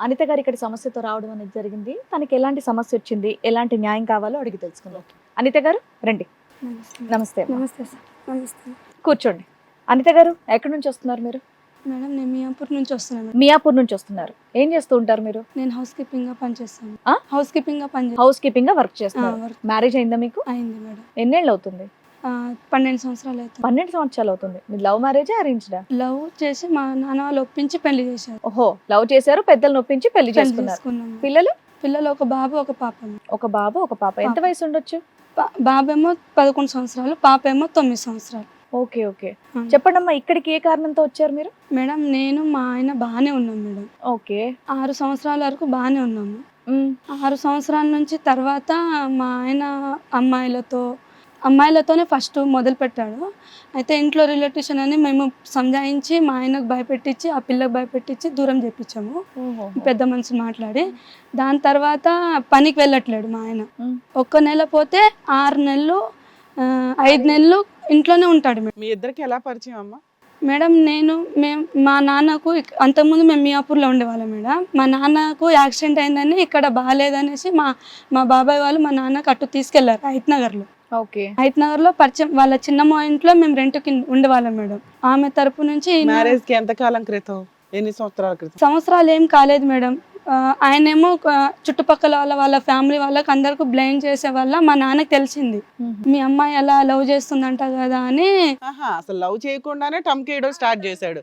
అనిత గారు ఇక్కడ సమస్యతో రావడం అనేది జరిగింది. తనకి ఎలాంటి సమస్య వచ్చింది, ఎలాంటి న్యాయం కావాలో అడిగి తెలుసుకుందాం. అనిత గారు రండి. నమస్తే. నమస్తే సార్. నమస్తే కూర్చోండి. అనిత గారు ఎక్కడి నుంచి వస్తున్నారు మీరు? మేడం, నేను మియాపూర్ నుంచి వస్తున్నాను. మియాపూర్ నుంచి వస్తున్నారు. ఏం చేస్తూ ఉంటారు మీరు? నేను హౌస్ కీపింగ్ గా పనిచేస్తాను. ఆ? హౌస్ కీపింగ్ గా పనిచేస్తాను. హౌస్ కీపింగ్ గా వర్క్ చేస్తున్నారు. మ్యారేజ్ అయిందా మీకు? అయింది మేడం. ఎన్నేళ్ళు అవుతుంది? 12 సంవత్సరాలు అవుతుంది. 12 సంవత్సరాలు అవుతుంది. మీ లవ్ మ్యారేజా అరేంజ్డా? లవ్ చేసి మా నాన్న వాళ్ళు ఒప్పించి పెళ్లి చేశారు. ఓహో, లవ్ చేశారు, పెద్దలను ఒప్పించి పెళ్లి చేసుకున్నారు. పిల్లలు? పిల్లలు ఒక బాబు ఒక పాప. ఒక బాబు ఒక పాప. ఎంత వయసు ఉండొచ్చు? బాబు ఏమో 11 సంవత్సరాలు, పాప ఏమో 9 సంవత్సరాలు. Okay okay. చెప్పండి అమ్మా, ఇక్కడికి ఏ కారణంతో వచ్చారు మీరు? మేడం, నేను మా ఆయన బాగానే ఉన్నాం మేడం. ఓకే. 6 సంవత్సరాల వరకు బాగానే ఉన్నాము. 6 సంవత్సరాల నుంచి తర్వాత మా ఆయన అమ్మాయిలతోనే ఫస్ట్ మొదలు పెట్టాడు. అయితే ఇంట్లో రిలేటివ్స్ అని మేము సంజాయించి మా ఆయనకు భయపెట్టించి ఆ పిల్లకు భయపెట్టించి దూరం చేపించాము, పెద్ద మనిషి మాట్లాడి. దాని తర్వాత పనికి వెళ్ళట్లేడు మా ఆయన. 1 నెల పోతే 6 నెలలు 5 నెలలు ఇంట్లోనే ఉంటాడు. మీ ఇద్దరికి ఎలా పరిచయం అమ్మా? మేడం, మా నాన్నకు అంతకుముందు మేము మియాపూర్లో ఉండేవాళ్ళం మేడం. మా నాన్నకు యాక్సిడెంట్ అయిందని ఇక్కడ బాగాలేదనేసి మా బాబాయ్ వాళ్ళు మా నాన్నకు అటు తీసుకెళ్లారు హైత్నగర్లో. ఓకే. హైత్నగర్లో పరిచయం వాళ్ళ చిన్నమ్మ ఇంట్లో మేము రెంట్కి ఉండేవాళ్ళం మేడం. ఆమె తరపు నుంచి మ్యారేజ్ కి ఎంత కాలం క్రితం? ఎన్ని సంవత్సరాల క్రితం? సంవత్సరాలు ఏం కాలేదు మేడం. ఆయనేమో చుట్టుపక్కల వాళ్ళ ఫ్యామిలీ వాళ్ళకి అందరికి బ్లేమ్ చేసే వల్ల మా నాన్నకి తెలిసింది, మీ అమ్మాయి అలా లవ్ చేస్తుందంట కదా అని. అసలు లవ్ చేయకుండానే టమ్కేయడం స్టార్ట్ చేశాడు.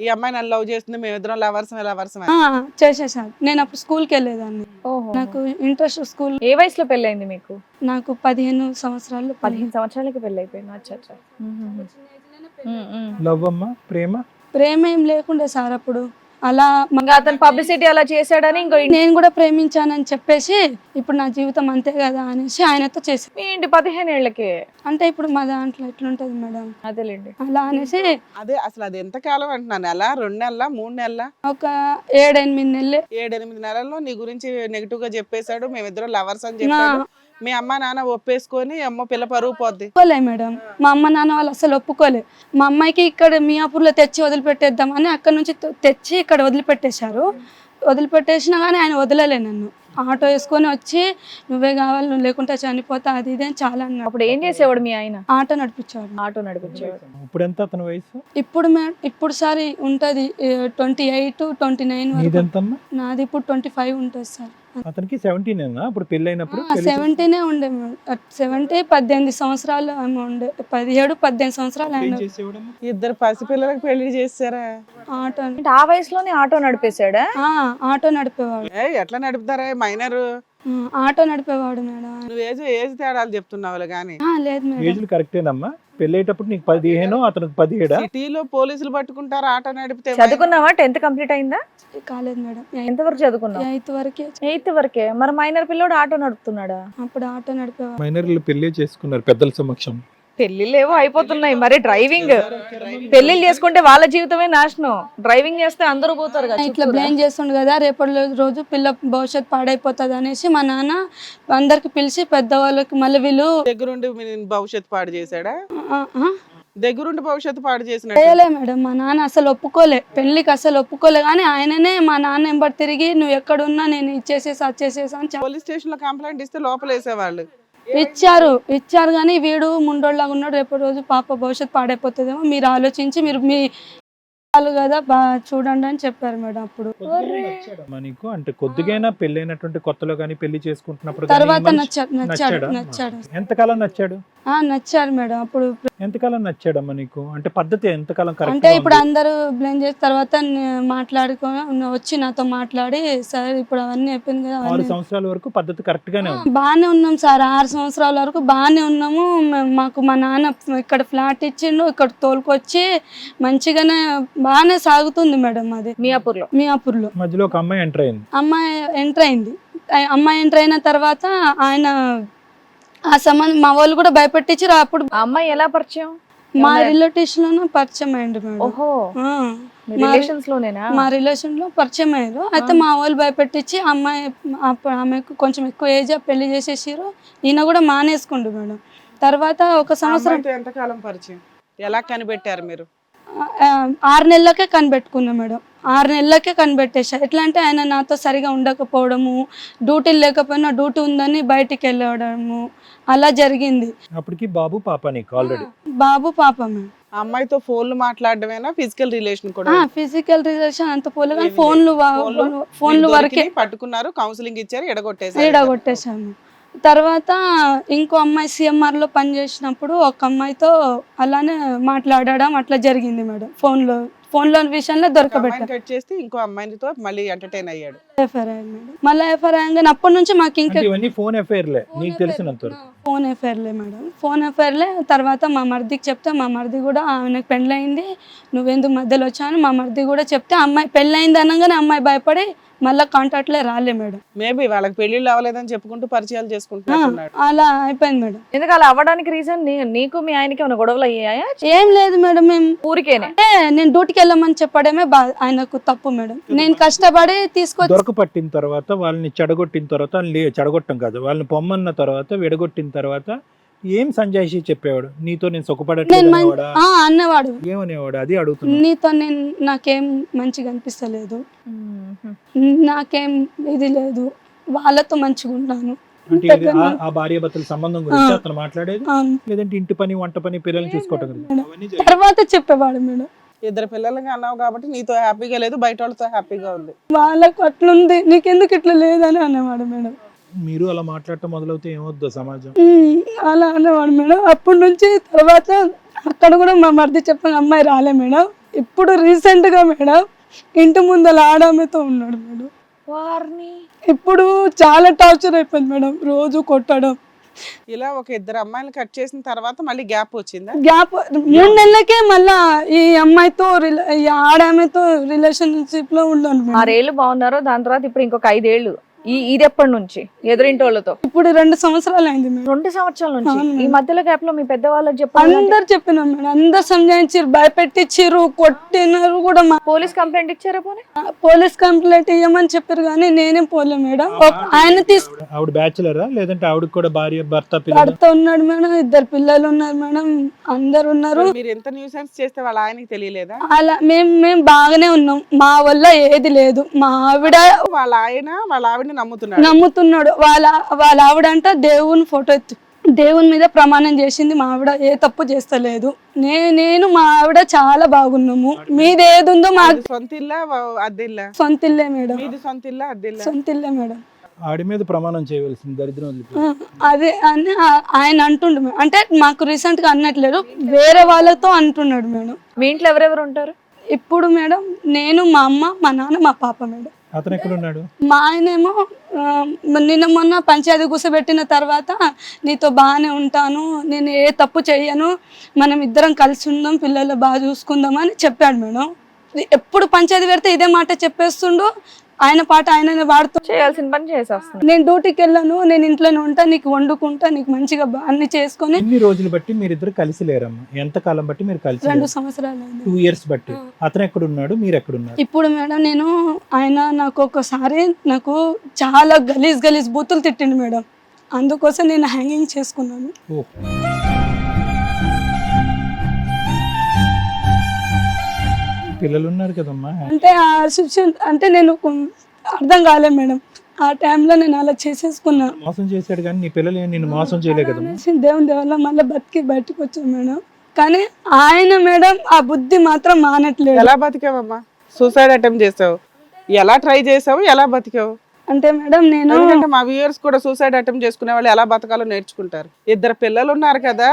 ఈ అమ్మాయి నన్ను లవ్ చేస్తుంది, మేమిద్దరం లవర్స్ చేసేసాను. నేను అప్పుడు స్కూల్కి వెళ్ళేదాన్ని. నాకు ఇంట్రెస్ట్ స్కూల్. ఏ వయసులో పెళ్ళైంది మీకు? నాకు 15 సంవత్సరాలు. 15 సంవత్సరాలకి పెళ్ళి అయిపోయింది. అచ్చా. లవ్ అమ్మా? ప్రేమ ఏం లేకుండే సార్ అప్పుడు. అలా అతను పబ్లిసిటీ అలా చేశాడని నేను కూడా ప్రేమించానని చెప్పేసి ఇప్పుడు నా జీవితం అంతే కదా అనేసి ఆయనతో చేసి. ఏంటి 15 ఏళ్ళకి? అంటే ఇప్పుడు మా దాంట్లో ఎట్లుంటది మేడం, అదేలేండి. అలా అనేసి. అదే అసలు అది ఎంత కాలం అంటున్నాను? నెల, 2 నెలల, 3 నెలల? ఒక 7-8 నెలలు. 7-8 నెలల్లో నీ గురించి నెగిటివ్ గా చెప్పేశాడు, మేమిద్దరం లవర్స్ అని చెప్పాడు. మీ అమ్మ నాన్న ఒప్పేసుకొని అమ్మ పిల్ల పరువు పోద్ది. మేడం, మా అమ్మ నాన్న వాళ్ళు అసలు ఒప్పుకోలే. మా అమ్మాయికి ఇక్కడ మియాపూర్లో తెచ్చి వదిలిపెట్టేద్దామని అక్కడ నుంచి తెచ్చి ఇక్కడ వదిలిపెట్టేశారు. వదిలిపెట్టేసినా కానీ ఆయన వదలలే నన్ను. ఆటో వేసుకొని వచ్చి నువ్వే కావాలి, నువ్వు లేకుంటే చనిపోతా, అది ఇది అని చాలా అన్నాడు. అప్పుడు ఏం చేసేవాడు మీ ఆయన? ఆటో నడిపించేవాడు. ఇప్పుడు ఎంత అతని వయసు? ఇప్పుడు సారి ఉంటది 28-29. నాది ఇప్పుడు 25 ఉంటుంది సార్. అతనికి 17 అప్పుడు పెళ్లి అయినప్పుడు? 17 ఉండే. 18 సంవత్సరాలు ఆమె ఉండే. 17-18 సంవత్సరాలు ఆయన. ఇద్దరు పసిపిల్లలకు పెళ్లి చేశారా? ఆటో. ఆ వయసులోనే ఆటో నడిపేశాడా? ఆటో నడిపేవాడు. ఎట్లా నడుపుతారా మైనర్? ఆటో నడిపేవాడు మేడం. నువ్వు ఏజ్ తేడాలు చెప్తున్నావు కానీ. లేదు మేడం, ఏజ్ కరెక్టేనమ్మా. పెళ్ళేటప్పుడు నీకు 15, అతనికి 17. సిటీలో పోలీసులు పట్టుకుంటారు ఆటో నడిపితే. చదువుకున్నావా? 10th కంప్లీట్ అయిందా? కాలేదు మేడం. ఎంతవరకు చదువుకున్నావు? 8th వరకే. మరి మైనర్ పిల్లోడు ఆటో నడుపుతున్నాడా? అప్పుడు ఆటో నడిపేవాడు. మైనర్లు పెళ్లి చేసుకున్నారు పెద్దల సమక్షం. పెళ్లిళ్ళు ఏవో అయిపోతున్నాయి. మరి డ్రైవింగ్ పెళ్లిళ్ళు చేసుకుంటే వాళ్ళ జీవితమే నాశనం. డ్రైవింగ్ చేస్తే అందరూ పోతారు కదా. ఇట్లా బ్లేమ్ చేస్తుండు కదా, రేపటి రోజు పిల్ల భవిష్యత్తు పాడైపోతుంది అనేసి మా నాన్న అందరికి పిలిచి పెద్దవాళ్ళకి మళ్ళీ వీళ్ళు దగ్గరుండి భవిష్యత్తు పాడు చేశాడా? దగ్గరుండి భవిష్యత్తు పాడు చేసిన మేడం. మా నాన్న అసలు ఒప్పుకోలే, పెళ్లికి అసలు ఒప్పుకోలే. కానీ ఆయననే మా నాన్న ఎంబడి తిరిగి నువ్వు ఎక్కడున్నా నేను ఇచ్చేసేసా అని పోలీస్ స్టేషన్ లో కంప్లైంట్ ఇస్తే లోపల వేసేవాళ్ళు. ఇచ్చారు కానీ వీడు ముండోళ్ళలాగా ఉన్నాడు. రేపు రోజు పాప భవిష్యత్తు పాడైపోతుందేమో, మీరు ఆలోచించి మీరు మీ కదా చూడండి అని చెప్పారు మేడం. అప్పుడు నీకు అంటే కొద్దిగైనా పెళ్ళైనటువంటి కొత్తలో కానీ పెళ్లి చేసుకుంటున్నప్పుడు తర్వాత నచ్చాడు. ఎంతకాలం నచ్చాడు? నచ్చాడు మేడం. అప్పుడు ఎంతకాలం నచ్చాడమ్మా నీకు? అంటే పద్ధతి ఎంతకాలం? అంటే ఇప్పుడు అందరూ బ్లేమ్ చేసిన తర్వాత మాట్లాడుకొని వచ్చి నాతో మాట్లాడి, సార్ ఇప్పుడు అవన్నీ అయిపోయింది కదా. 6 సంవత్సరాల వరకు పద్ధతి కరెక్ట్ గానే ఉంది. బాగానే ఉన్నాం సార్. 6 సంవత్సరాల వరకు బాగానే ఉన్నాము. మాకు మా నాన్న ఇక్కడ ఫ్లాట్ ఇచ్చిండు, ఇక్కడ తోలుకొచ్చి మంచిగానే బాగానే సాగుతుంది మేడం. అది మియాపూర్లో మధ్యలో ఒక అమ్మాయి ఎంటర్ అయింది. అమ్మాయి ఎంటర్ అయిన తర్వాత ఆయన ఆ సంబంధం మా వాళ్ళు కూడా భయపెట్టించారు. అప్పుడు అమ్మాయి ఎలా పరిచయం? మా రిలేటివ్స్ లోనే పరిచయం అయ్యింది మేడం. మా రిలేషన్ లో పరిచయం అయ్యారు. అయితే మా వాళ్ళు భయపెట్టించి ఆమెకు కొంచెం ఎక్కువ ఏజ్ పెళ్లి చేసేసారు. ఈయన కూడా మానేసుకుండు మేడం. తర్వాత ఒక సంవత్సరం. ఎంతకాలం పరిచయం? ఎలా కనిపెట్టారు మీరు? 6 నెలలకే కనిపెట్టుకున్నాం మేడం. 6 నెలలకే కనిపెట్టేసా. ఎట్లా అంటే ఆయన నాతో సరిగా ఉండకపోవడము, డ్యూటీలు లేకపోయినా డ్యూటీ ఉందని బయటికి వెళ్ళడము అలా జరిగింది. అప్పటికి బాబు పాప నీకు ఆల్రెడీ. బాబు పాప మేము. ఆ అమ్మాయితో ఫోన్లు మాట్లాడడమేనా, ఫిజికల్ రిలేషన్ కూడా? ఫిజికల్ రిలేషన్ అంత పోలే కానీ ఏమీ ఫోన్లు వరకే పట్టుకున్నారు, కౌన్సిలింగ్ ఇచ్చారు, ఎడగొట్టేసారు. ఈడగొట్టేసాము. తర్వాత ఇంకో అమ్మాయి సిఎంఆర్ లో పనిచేసినప్పుడు ఒక అమ్మాయితో అలానే మాట్లాడడం అట్లా జరిగింది మేడం. ఫోన్లో విషయంలో దొరకబెట్టారు. కట్ చేస్తే ఇంకో అమ్మాయితో మళ్ళీ ఎంటర్టైన్ అయ్యాడు. ఎఫ్ఐఆర్ అయింది మేడం. మళ్ళీ ఎఫ్ఐఆర్ అయ్యాక అప్పటి నుంచి మాకు ఇంకా అంటే ఇవన్నీ ఫోన్ అఫైర్లే నీకు తెలిసినంత వరకు. ఫోన్ ఎఫ్ఐఆర్లే మేడం. ఫోన్ ఎఫ్ఐఆర్లే. తర్వాత మా మరిదికి చెప్తే మా మరిది కూడా ఆమెకు పెళ్ళయింది, నువ్వెందుకు మధ్యలో వచ్చాను మా మరిది కూడా చెప్తే అమ్మాయి పెళ్ళయింది అనగానే అమ్మాయి భయపడి మళ్ళీ కాంటాక్ట్లే రాలే మేడం. మేబీ వాళ్ళకి పెళ్లిళ్ళు అవ్వలేదని చెప్పుకుంటూ పరిచయాలు చేసుకుంటున్నాడు. అలా అయిపోయింది మేడం. ఎందుకు అలా అవ్వడానికి రీజన్ నీకు మీ ఆయనకి ఏమైనా గొడవలు అయ్యాయా? ఏం లేదు మేడం, మేము ఊరికేనే అంటే నేను డ్యూటీకి వెళ్ళమని చెప్పడమే ఆయనకు తప్పు మేడం. నేను కష్టపడి తీసుకొచ్చి దొరకపట్టిన తర్వాత వాళ్ళని చెడగొట్టిన తర్వాత చెడగొట్టం కాదు, వాళ్ళని పొమ్మన్న తర్వాత విడగొట్టిన తర్వాత ఏం సంజాయిషి చెప్పేవాడు? నీతో నేను సుఖపడట్లేదు అనేవాడా? అన్నవాడు. ఏమనేవాడు అది అడుగుతున్నా. నీతో నాకేం మంచిగా అనిపిస్తలేదు, నాకేం ఇది లేదు, వాళ్ళతో మంచిగా ఉన్నాను. అంటే ఇది ఆ భార్య భర్తల సంబంధం గురించి అతను మాట్లాడేది, లేదంటే ఇంటి పని వంట పని పిల్లల్ని చూసుకోవటం గురించి తర్వాత చెప్పేవాడు మేడం. ఇద్దరు పిల్లలకి అన్నావు కాబట్టి నీతో హ్యాపీగా లేదు, బయట వాళ్ళతో హ్యాపీగా ఉంది. వాళ్ళకు అట్లుంది, నీకెందుకు ఇట్లా లేదని అనేవాడు మేడం. మీరు అలా మాట్లాడటం మొదలవుతే ఏమవుద్దో సమాజం? అలా అనేవాడు మేడం. అప్పటి నుంచి తర్వాత అక్కడ కూడా మా మరిది చెప్పిన అమ్మాయి రాలే మేడం. ఇప్పుడు రీసెంట్ గా మేడం ఇంటి ముందర ఆడామెతో ఉన్నాడు మేడం. వారిని ఇప్పుడు చాలా టార్చర్ అయిపోయింది మేడం, రోజు కొట్టడం. ఇలా ఒక ఇద్దరు అమ్మాయిలు కట్ చేసిన తర్వాత మళ్ళీ గ్యాప్ వచ్చిందా? గ్యాప్ 3 నెలలకే మళ్ళా ఈ అమ్మాయితో ఈ ఆడామెతో రిలేషన్షిప్ లో ఉన్నాను మేడం. 6 ఏళ్ళు బాగున్నారు, దాని తర్వాత ఇప్పుడు ఇంకొక 5 ఏళ్ళు. ఇది ఎప్పటి నుంచి ఎదురింటోళ్ళతో? ఇప్పుడు 2 సంవత్సరాలు అయింది మేడం. 2 సంవత్సరాల నుంచి. అవును ఈ మేడం. మధ్యలో గ్యాప్ లో మీ పెద్దవాళ్ళకి చెప్పారు, అందరు చెప్పినాం మేడం, అందరు సంజాయించారు, భయపెట్టించారు, కొట్టినారు కూడా. పోలీస్ కంప్లైంట్ ఇచ్చారా? పోనీ పోలీస్ కంప్లైంట్ ఇవ్వమని చెప్పారు కానీ నేనే పోలే మేడం. ఆయన ఆవిడ బ్యాచులరా లేదంటే ఆవిడకి కూడా భార్య భర్త పిల్లలు? భర్త ఉన్నాడు మేడం, 2 పిల్లలు ఉన్నారు మేడం, అందరు ఉన్నారు. మీరు ఎంత న్యూసెన్స్ చేస్తే వాళ్ళ ఆయనకి తెలియలేదా? అలా మేము బాగానే ఉన్నాం, మా వల్ల ఏది లేదు. మా ఆవిడ వాళ్ళ ఆవిడని నమ్ముతున్నాడు. నమ్ముతున్నాడు. వాళ్ళ ఆవిడ అంట దేవుని ఫోటో దేవుని మీద ప్రమాణం చేసింది, మా ఆవిడ ఏ తప్పు చేస్తలేదు, నేను మా ఆవిడ చాలా బాగున్నాము. మీది ఏది ఉందో మా సొంత ఇల్లా అద్దెల్లా? సొంత ఇల్లే మేడం. మీది సొంత ఇల్లా అద్దెల్లా? సొంత ఇల్లే మేడం. ఆడి మీద ప్రమాణం చేయవలసింది దరిద్రం వదిలిపోయి. అదే అని ఆయన అంటుండు మేడం. అంటే మాకు రీసెంట్ గా అన్నట్లేదు, వేరే వాళ్ళతో అంటున్నాడు మేడం. మీ ఇంట్లో ఎవరెవరు ఉంటారు? ఇప్పుడు మేడం నేను, మా అమ్మ, మా నాన్న, మా పాప మేడం. అతను ఎక్కడున్నాడు? మా ఆయనేమో నిన్న మొన్న పంచాయతీ కూర్చోబెట్టిన తర్వాత నీతో బాగానే ఉంటాను, నేను ఏ తప్పు చెయ్యను, మనం ఇద్దరం కలిసి ఉందాం, పిల్లలు బాగా చూసుకుందాం అని చెప్పాడు మేడం. ఎప్పుడు పంచాయతీ పెడితే ఇదే మాట చెప్పేస్తుండు, ఆయన పాట ఆయన వాడుతూ చేయాల్సిన పని చేసేస్తాను. నేను డ్యూటీకి వెళ్ళాను, నేను ఇంట్లోనే ఉంటా, నీకు వండుకుంటా, నీకు మంచిగా అన్ని చేసుకొని. ఎన్ని రోజులు బట్టి మీరిద్దరు కలిసి లేరమ్మా? ఎంత కాలం బట్టి మీరు కలిసి? 2 సంవత్సరాలు అయింది. 2 years బట్టి. అతను ఎక్కడున్నాడు, మీరు ఎక్కడున్నారు? ఇప్పుడు మేడం ఆయన నాకు ఒకసారి చాలా గలీజ్ బూతులు తిట్టిండు మేడం, అందుకోసం నేను హ్యాంగింగ్ చేసుకున్నాను. పిల్లలు ఉన్నారు కదమ్మా. అంటే ఆ సిచ్యువేషన్ అంటే నేను అర్థం కాలే మేడం, ఆ టైంలో నేను అలా చేసేసుకున్నాను. మోసం చేశాడు కానీ నీ పిల్లలు నిన్ను మోసం చేయలే కదమ్మా. దేవుని దేవల్ల మళ్ళీ బయటకు వచ్చాను మేడం. కానీ ఆయన మేడం ఆ బుద్ధి మాత్రం మానట్లేదు. ఎలా బతికావమ్మా? సూసైడ్ అటెంప్ట్ చేసావు, ఎలా ట్రై చేసావు, ఎలా బతికావు? అంటే మేడం ఎందుకంటే మా వ్యూయర్స్ కూడా సూసైడ్ అటెంప్ట్ చేసుకునే వాళ్ళు ఎలా బతకాలో నేర్చుకుంటారు. 2 పిల్లలు ఉన్నారు కదా,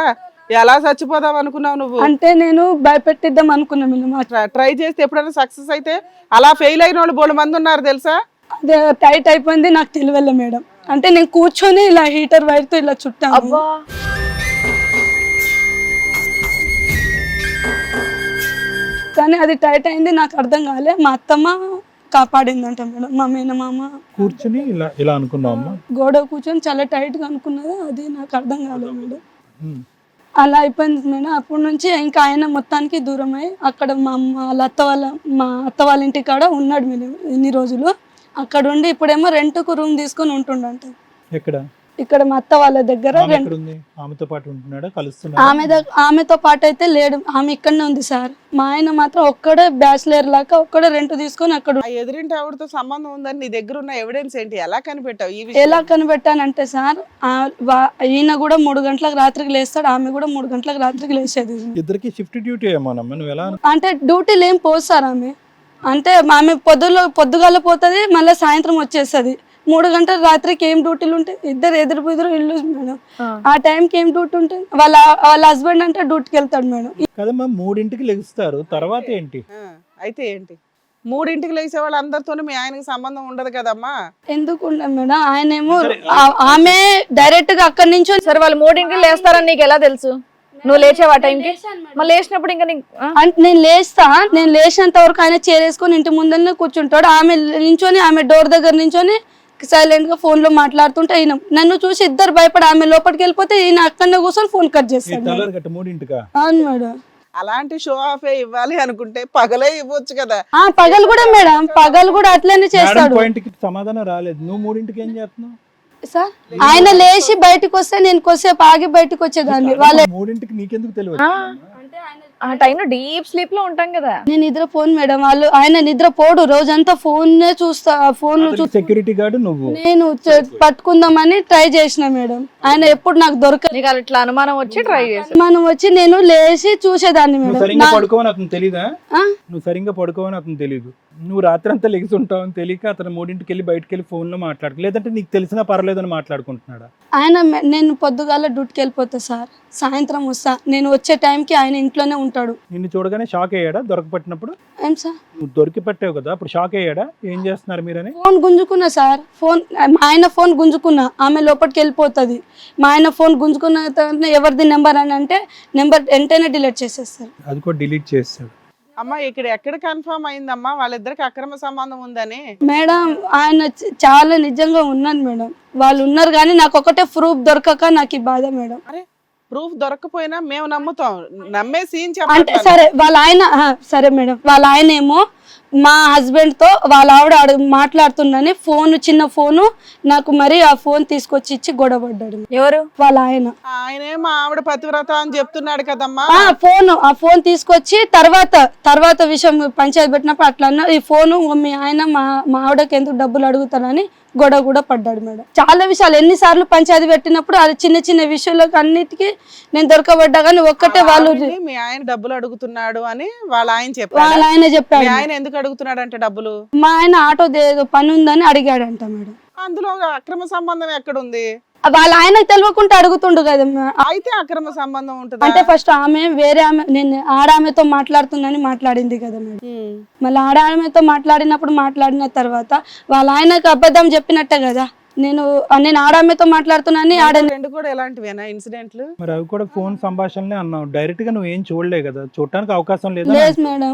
ఎలా చచ్చిపోదాం అనుకున్నావు నువ్వు? అంటే నేను భయపెట్టిద్దాం అనుకున్నా మేడం. ట్రై చేస్తే ఎప్పుడైనా సక్సెస్ అయితే అలా ఫెయిల్ అయిన వాళ్ళు బోడు మంది ఉన్నారు తెలుసా? అదే టైట్ అయిపోయింది, నాకు తెలియలే మేడం. అంటే నేను కూర్చొని ఇలా హీటర్ వైర్తో ఇలా చుట్టాను. కానీ అది టైట్ అయింది, నాకు అర్థం కాలే. మా అత్తమ్మ కాపాడిందంట మేడం, మా మేనమామ. కూర్చొని ఇలా అనుకున్నావమ్మా? గోడ కూర్చొని చాలా టైట్ గా అనుకున్నది, అది నాకు అర్థం కాలేదు మేడం. అలా అయిపోయింది మేడం. అప్పటి నుంచి ఇంకా ఆయన మొత్తానికి దూరం అయ్యి అక్కడ మా అత్త వాళ్ళ ఇంటి కాడ ఉన్నాడు మేడం ఇన్ని రోజులు. అక్కడ ఉండి ఇప్పుడేమో రెంట్కు రూమ్ తీసుకొని ఉంటుండంట. ఎక్కడ? ఇక్కడ మా అత్త వాళ్ళ దగ్గర ఆమె ఎక్కడుంది? ఆమెతో పాటు ఉంటున్నాడా, కలుస్తున్నాడా? ఆమెతో పాటు అయితే లేడు, ఆమె ఇక్కడనే ఉంది సార్. మా ఆయన మాత్రం ఒక్కడే బ్యాచిలర్ లాగా ఒక్కడే రెంట్ తీసుకొని అక్కడ ఆ ఎదురింటి ఆవిడతో సంబంధం ఉందని నీ దగ్గర ఉన్న ఎవిడెన్స్ ఏంటి? ఎలా కనిపెట్టావు ఈ విషయం? ఎలా కనిపెట్టానంటే సార్, ఈయన కూడా 3 గంటలకు రాత్రికి లేస్తాడు, ఆమె కూడా 3 గంటలకు రాత్రికి లేచేది. ఇద్దరికి షిఫ్ట్ డ్యూటీ ఏమోనమ్మా, నువ్వు ఎలా? అంటే డ్యూటీలు ఏం పోదు సార్ ఆమె. అంటే ఆమె పొద్దుగాల పోతుంది, మళ్ళీ సాయంత్రం వచ్చేస్తుంది. 3 గంటల రాత్రికి ఏం డ్యూటీలు ఉంటాయి? ఇద్దరు ఎదురు ఇల్లు మేడం. ఆ టైంకి ఏం డ్యూటీ ఉంటుంది? వాళ్ళ హస్బెండ్ అంటే డ్యూటీకి వెళ్తాడు మేడం. కదమ్మా, 3ంటికి లెగుస్తారు, తర్వాత ఏంటి? అయితే ఏంటి 3ంటికి లేచే వాళ్ళు అందరితో మీ ఆయనకి సంబంధం ఉండదు కదమ్మా? ఎందుకు ఉండదు మేడం? ఆయన ఏమో ఆమె డైరెక్ట్ గా అక్కడి నుంచి సరే వాళ్ళు 3ంటికి లేస్తారని నీకు ఎలా తెలుసు? నువ్వు లేచావా టైంకి? మళ్ళీ లేచినప్పుడు ఇంకా నేను లేచినంత వరకు ఆయన చేరేసుకొని ఇంటి ముందరనే కూర్చుంటాడు. ఆమె నించొని ఆమె డోర్ దగ్గర నించొని సైలెంట్ గా ఫోన్ లో మాట్లాడుతుంటే ఈయన నన్ను చూసి ఇద్దరు భయపడి ఆమె లోపలికి వెళ్ళిపోతే ఈయన అక్కడనే కూర్చొని ఫోన్ కట్ చేస్తాడు. అవును మేడం. అలాంటి షో ఆఫ్ ఇవ్వాలి అనుకుంటే పగలే ఇవ్వచ్చు కదా. పగలు కూడా మేడం, పగలు కూడా అట్లనే చేస్తాడు. సమాధానం రాలేదు. నువ్వు 3ంటికి ఏం చేస్తున్నావు సార్? ఆయన లేచి బయటకు వస్తే నేను కొద్దిసేపు ఆగి బయటకు వచ్చేదాన్ని. వాళ్ళ 3ంటికి నీకెందుకు తెలియదు? ఆ టైంలో డీప్ స్లీప్ లో ఉంటాం కదా. నేను నిద్రపోను మేడం, ఆయన నిద్రపోడు, రోజంతా ఫోన్ చూస్తా. ఫోన్ సెక్యూరిటీ గార్డు నువ్వు. నేను పట్టుకుందామని ట్రై చేసిన మేడం, ఆయన ఎప్పుడు నాకు దొరకలేదు. ఇట్లా అనుమానం వచ్చి ట్రై చేసి మనం వచ్చి నేను లేచి చూసేదాన్ని మేడం. సరిగ్గా పడుకోవని అతను తెలీదా? నువ్వు సరిగ్గా పడుకోవని అతను తెలీదు. నువ్వు రాత్రంతా లెగిసి ఉంటావని తెలియక అతను 3ంటికి వెళ్ళి బయటకు వెళ్ళి ఫోన్ లో మాట్లాడు, లేదంటే నీకు తెలిసినా పర్లేదని మాట్లాడుకుంటున్నాడా? ఆయన నేను పొద్దుగాల డ్యూటీకి వెళ్ళిపోతా సార్, సాయంత్రం వస్తా. నేను వచ్చే టైంకి ఆయన ఇంట్లోనే ఉంటాడు. నిన్ను చూడగానే షాక్ అయ్యాడా దొరకపట్టినప్పుడు? ఏం సార్? నువ్వు దొరికి పట్టావు కదా, అప్పుడు షాక్ అయ్యాడా? ఏం చేస్తున్నారు మీరని? ఫోన్ గుంజుకున్నా సార్, మా ఆయన ఫోన్ గుంజుకున్నా, ఆమె లోపలికి వెళ్ళిపోతుంది. మా ఆయన ఫోన్ గుంజుకున్న తర్వాత ఎవరిది నెంబర్ అని అంటే నెంబర్ వెంటనే డిలీట్ చేసేస్తారు. అది కూడా డిలీట్ చేస్తాడు. అమ్మా ఇక్కడ ఎక్కడ కన్ఫర్మ్ అయిందమ్మా వాళ్ళిద్దరికి అక్రమ సంబంధం ఉందని? మేడం ఆయన చాలా నిజంగా ఉన్నాను మేడం, వాళ్ళు ఉన్నారు కానీ నాకు ఒకటే ప్రూఫ్ దొరకక నాకు ఈ బాధ మేడం. అరే ప్రూఫ్ దొరకపోయినా మేము నమ్ముతాం, నమ్మే సీన్ అంటే సరే వాళ్ళ ఆయన సరే మేడం, వాళ్ళ ఆయన ఏమో మా హస్బెండ్ తో వాళ్ళ ఆవిడ మాట్లాడుతుందని చిన్న ఫోను నాకు మరి ఆ ఫోన్ తీసుకొచ్చి ఇచ్చి గొడవపడ్డాడు. ఎవరు? వాళ్ళ ఆయన. ఆయనే మా ఆవిడ పతివ్రత అని చెప్తున్నాడు కదమ్మా. ఆ ఫోన్ తీసుకొచ్చి తర్వాత విషయం పంచాయతీ పెట్టినప్పుడు అట్లా అన్న, ఈ ఫోను మీ ఆయన మా ఆవిడకి ఎందుకు డబ్బులు అడుగుతానని గొడవ కూడా పడ్డాడు మేడం. చాలా విషయాలు ఎన్నిసార్లు పంచాయతీ పెట్టినప్పుడు అది చిన్న విషయాలకు అన్నిటికీ నేను దొరకబడ్డా కానీ ఒక్కటే వాళ్ళు మీ ఆయన డబ్బులు అడుగుతున్నాడు అని వాళ్ళ ఆయన చెప్పాడు. వాళ్ళ ఆయన చెప్పాడు. ఆయన ఎందుకు అడుగుతున్నాడు అంటే డబ్బులు? మా ఆయన ఆటో ఏదో పని ఉందని అడిగాడంట మేడం. అందులో అక్రమ సంబంధం ఎక్కడుంది? వాళ్ళ ఆయన తెలియకుండా అడుగుతుండు కదా. అయితే అక్రమ సంబంధం ఉంటుంది అంటే ఫస్ట్ వేరే ఆమె నేను ఆడామెతో మాట్లాడుతున్నానని మాట్లాడింది కదా మేడం. మళ్ళీ ఆడామెతో మాట్లాడిన తర్వాత వాళ్ళ ఆయనకు అబద్ధం చెప్పినట్టే కదా. నేను ఆడామెతో మాట్లాడుతున్నాను. రెండు కూడా ఎలాంటివేనా ఇన్సిడెంట్లు? మరి అవి కూడా ఫోన్ సంభాషణలే అన్నావు, డైరెక్ట్ గా నువ్వు ఏం చూడలే కదా, చూడటానికి అవకాశం లేదు. లేదు మేడం,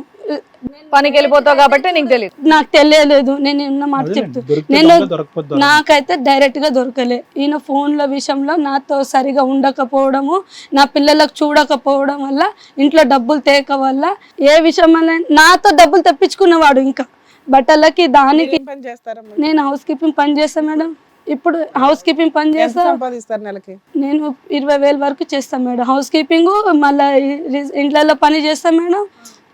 పనికి వెళ్ళిపోతావు కాబట్టి నీకు తెలియదు. నాకు తెలియలేదు. నేను ఉన్న మాట చెప్తాను, నాకైతే డైరెక్ట్ గా దొరకలే. ఈయన ఫోన్ల విషయంలో నాతో సరిగా ఉండకపోవడము, నా పిల్లలకు చూడకపోవడం వల్ల, ఇంట్లో డబ్బులు తేక వల్ల, ఏ విషయం వల్ల నాతో డబ్బులు తెప్పించుకున్నవాడు. ఇంకా బట్టలకి దానికి నేను హౌస్ కీపింగ్ పని చేస్తా మేడం. ఇప్పుడు హౌస్ కీపింగ్ పని చేస్తా, నెలకి నేను 20,000 వరకు చేస్తాను మేడం. హౌస్ కీపింగ్ మళ్ళీ ఇంట్లో పని చేస్తాను మేడం.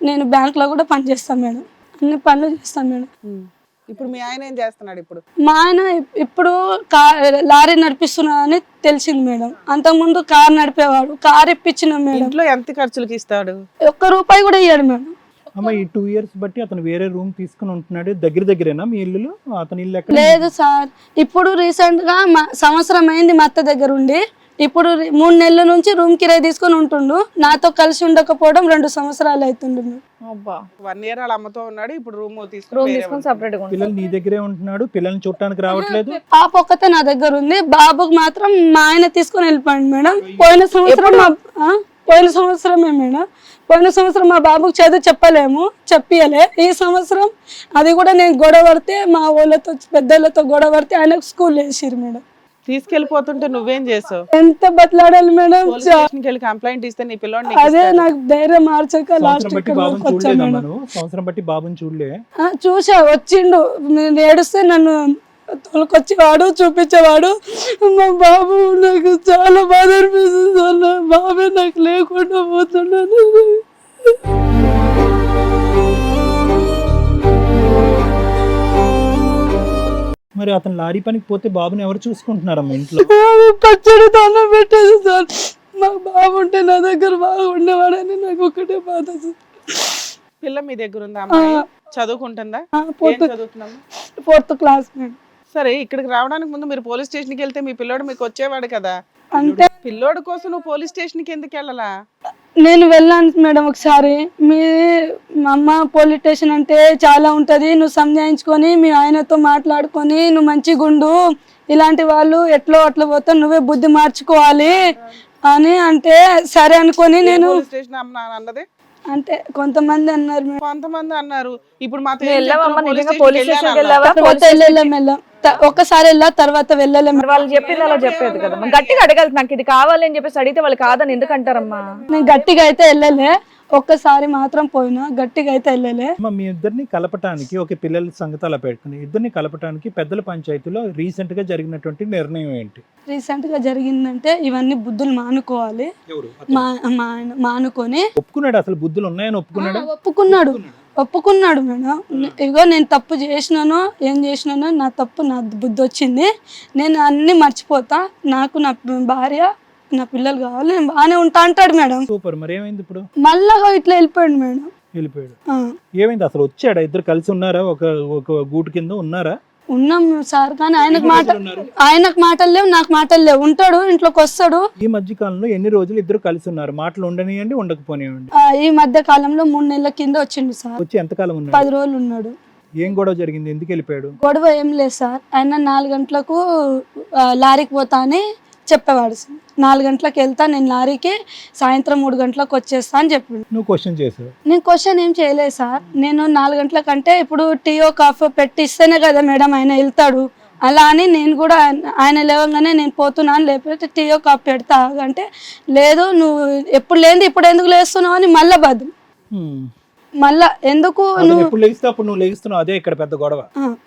నేను బ్యాంక్ లో కూడా పని చేస్తాను మేడం. అన్ని పనులు చేస్తాను మేడం. ఇప్పుడు మీ ఆయన ఏం చేస్తున్నాడు? ఇప్పుడు మా ఆయన ఇప్పుడు లారీ నడిపిస్తున్నా అని తెలిసింది మేడం. అంతకుముందు కార్ నడిపేవాడు. కార్ ఇప్పించిన మేడం. ఇంట్లో ఎంత ఖర్చులకి ఇస్తాడు? ₹1 కూడా ఇయ్యాడు మేడం. అమ్మ ఈ 2 years బట్టి అతను వేరే రూమ్ తీసుకుని ఉంటున్నాడు. దగ్గరేనా మీ ఇల్లు? అతని ఇల్లు ఎక్కడ? లేదు సార్, ఇప్పుడు రీసెంట్ గా సంవత్సరం అయింది మా అత్త దగ్గర ఉండి. ఇప్పుడు 3 నెలల నుంచి రూమ్ కిరాయి తీసుకొని ఉంటుండు. నాతో కలిసి ఉండకపోవడం 2 సంవత్సరాలు అవుతుండు. 1 year వాళ్ళ అమ్మతో ఉన్నాడు, ఇప్పుడు రూమ్ తీసుకొని సెపరేట్ గా. పిల్లలు నీ దగ్గరే ఉంటున్నాడు, పిల్లల్ని చూడటానికి రావట్లేదు. పాప ఒక్కతే నా దగ్గర ఉంది. బాబుకి మాత్రం మా ఆయన తీసుకొని వెళ్ళిపోయాడు మేడం. పోయిన సంవత్సరమే మేడం. పోయిన సంవత్సరం మా బాబుకి చదువు చెప్పియలే. ఈ సంవత్సరం అది కూడా నేను గొడవ పడితే, మా వాళ్ళతో పెద్దలతో గొడవ పడితే ఆయనకు స్కూల్ వేసిరు మేడం. తీసుకెళ్లిపోతుంటే నువ్వేం చేసావు? ఎంత బతలాడాలి మేడం. కంప్లైంట్ ఇస్తే నీ పిల్లోడిని అదే నాకు ధైర్యం మార్చక లాస్ట్ సంవత్సరం బట్టి బాబుని చూడలే. చూసా, వచ్చిండు. నేను ఏడుస్తే నన్ను తోలుకొచ్చేవాడు, చూపించేవాడు. మా బాబు నాకు చాలా బాధ అనిపిస్తుంది సార్. నా బాబే నాకు లేకుండా పోతున్నాను. మరి అతను లారీ పనికి పోతే బాబుని ఎవరు చూసుకుంటున్నారమ్మా ఇంట్లో? పచ్చడి దానం పెట్టేది సార్. మా బాబు ఉంటే నా దగ్గర బాగా ఉండేవాడని నాకు ఒకటే బాధ సార్. పిల్ల మీ దగ్గర ఉందా అమ్మాయి? చదువుకుంటుందా? ఏం చదువుతుందమ్మా? 4th class madam. సరే, ఇక్కడికి రావడానికి ముందు మీరు పోలీస్ స్టేషన్కి వెళ్తే మీ పిల్లోడు మీకు వచ్చేవాడు కదా. అంటే పిల్లోడు కోసం నువ్వు పోలీస్ స్టేషన్కి ఎందుకు వెళ్ళాలా? నేను వెళ్ళాను మేడం ఒకసారి. మా అమ్మ పోలీస్ స్టేషన్ అంటే చాలా ఉంటుంది, నువ్వు సంజాయించుకొని మీ ఆయనతో మాట్లాడుకొని నువ్వు మంచిగా ఉండు, ఇలాంటి వాళ్ళు ఎట్లో అట్లా పోతే నువ్వే బుద్ధి మార్చుకోవాలి అని అంటే సరే అనుకొని నేను పోలీస్ స్టేషన్ అన్నది అంటే కొంతమంది అన్నారు మేడం. కొంతమంది అన్నారు. ఇప్పుడు మాతో వెళ్ళావమ్మా నిజంగా పోలీస్ స్టేషన్కి వెళ్ళావా? తర్వాత వెళ్ళలేం. ఒక్కసారి వెళ్ళా, తర్వాత వెళ్ళలేం. మరి వాళ్ళు చెప్పింది అలా చెప్పేది కదా, గట్టిగా అడగాలి. నాకు ఇది కావాలి అని చెప్పేసి అడిగితే వాళ్ళు కాదని ఎందుకు అంటారమ్మా? నేను గట్టిగా అయితే వెళ్ళలే, ఒక్కసారి మాత్రం పోయినా, గట్టిగా అయితే వెళ్ళలే. మీ ఇద్దరిని కలపటానికి, ఒక పిల్లల సంగతి అలా పెట్టుకుని ఇద్దరిని కలపటానికి పెద్దల పంచాయతీలో రీసెంట్ గా జరిగినటువంటి నిర్ణయం ఏంటి? రీసెంట్ గా జరిగిందంటే ఇవన్నీ బుద్ధులు మానుకోవాలి. మానుకొని ఒప్పుకున్నాడు. అసలు బుద్ధులు ఉన్నాయని ఒప్పుకున్నాడు మేడం. ఇగో నేను తప్పు చేసినానో ఏం చేసినానో, నా తప్పు, నా బుద్ధి వచ్చింది, నేను అన్ని మర్చిపోతా, నాకు నా భార్య నా పిల్లలు కావాలి, నేను బాగానే ఉంటా అంటాడు మేడం. సూపర్. మరి ఏమైంది ఇప్పుడు? మళ్ళా ఇట్లా వెళ్ళిపోయాడు మేడం. వెళ్ళిపోయాడు. ఏమైంది అసలు? వచ్చాడా? ఇద్దరు కలిసి ఉన్నారా? ఒక గూటు కింద ఉన్నారా? ఉన్నాం సార్, కానీ ఆయనకు మాటలు లేవు, నాకు మాటలు లేవు. ఉంటాడు, ఇంట్లోకి వస్తాడు. ఈ మధ్య కాలంలో ఎన్ని రోజులు ఇద్దరు కలిసి ఉన్నారు? మాటలు ఉండనియండి, ఉండకపోనివ్వండి. ఈ మధ్య కాలంలో 3 నెలల కింద వచ్చిండు సార్. వచ్చి ఎంతకాలం ఉన్నాడు? 10 రోజులు ఉన్నాడు. ఏం గొడవ జరిగింది? ఎందుకు వెళ్ళిపోయాడు? గొడవ ఏం లేదు సార్. ఆయన 4 గంటలకు లారీకి పోతా అని చెప్పేవాడు సార్. 4 గంటలకు వెళ్తా నేను లారీకి, సాయంత్రం 3 గంటలకు వచ్చేస్తా అని చెప్పిండు. నువ్వు క్వశ్చన్ చేసావు? నేను క్వశ్చన్ ఏం చేయలేదు సార్. నేను 4 గంటలకంటే ఇప్పుడు టీయో కాఫీ పెట్టి ఇస్తేనే కదా మేడం ఆయన వెళ్తాడు. అలా అని నేను కూడా ఆయన లేవగానే నేను పోతున్నాను, లేకపోతే టీయో కాఫీ పెడతా అంటే, లేదు నువ్వు ఎప్పుడు లేని ఇప్పుడు ఎందుకు లేస్తున్నావు అని మళ్ళా బదులు. మళ్ళా ఎందుకు ఎప్పుడు లేస్తే అప్పుడు నువ్వు లేస్తున్నావు, అదే ఇక్కడ పెద్ద గొడవ.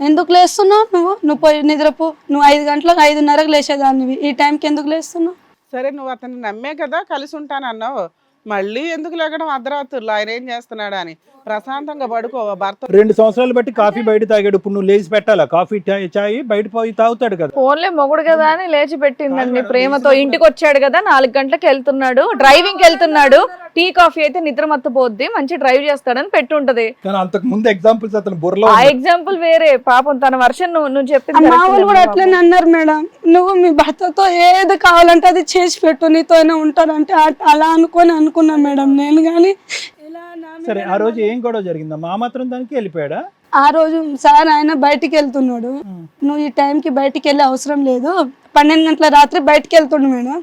ఎందుకు లేస్తున్నావు నువ్వు పోయి నిద్రపో, నువ్వు 5 గంటలకు 5:30కు లేచేదాన్ని, ఈ టైంకి ఎందుకు లేస్తున్నావు? సరే, నువ్వు అతన్ని నమ్మే కదా కలిసి ఉంటానన్నావు, మళ్ళీ ఎందుకు లేకడం అర్ధరాత్రులు? ఆయన ఏం చేస్తున్నాడు అని ప్రశాంతంగా పడుకోవా? భర్త 2 సంవత్సరాలు బట్టి కాఫీ బయట తాగాడు, ఇప్పుడు నువ్వు లేచి పెట్టాలా? కాఫీ చాయ్ బయట పోయి తాగుతాడు కదా. ఫోన్లే మొగుడు కదా అని లేచి పెట్టిందండి ప్రేమతో. ఇంటికి వచ్చాడు కదా, 4 గంటలకు వెళ్తున్నాడు, డ్రైవింగ్ వెళ్తున్నాడు, టీ కాఫీ అయితే నిద్ర మత్తపోద్ది, మంచి డ్రైవ్ చేస్తాడని పెట్టుంటది. కానీ అంతకు ముందు ఎగ్జాంపుల్స్ అతను బుర్రలో. ఆ ఎగ్జాంపుల్ వేరే, పాపం తన వర్షన్ నువ్వు చెప్పింది. మా వాళ్ళు కూడా అట్లనే అన్నారు మేడం, నువ్వు మీ భర్తతో ఏది కావాలంటే అది చేసి పెట్టు, నీతోనే ఉంటానంటే అలా అనుకున్నా మేడం నేను. కానీ సరే, ఆ రోజు ఏం గొడవ జరిగిందమ్మా? ఆ మాత్రం దానికి వెళ్ళిపోయాడా? ఆ రోజు సార్ ఆయన బయటికి వెళ్తున్నాడు, నువ్వు ఈ టైంకి బయటికి వెళ్ళే అవసరం లేదు, 12 గంటల రాత్రి బయటికి వెళ్తుండు మేడం.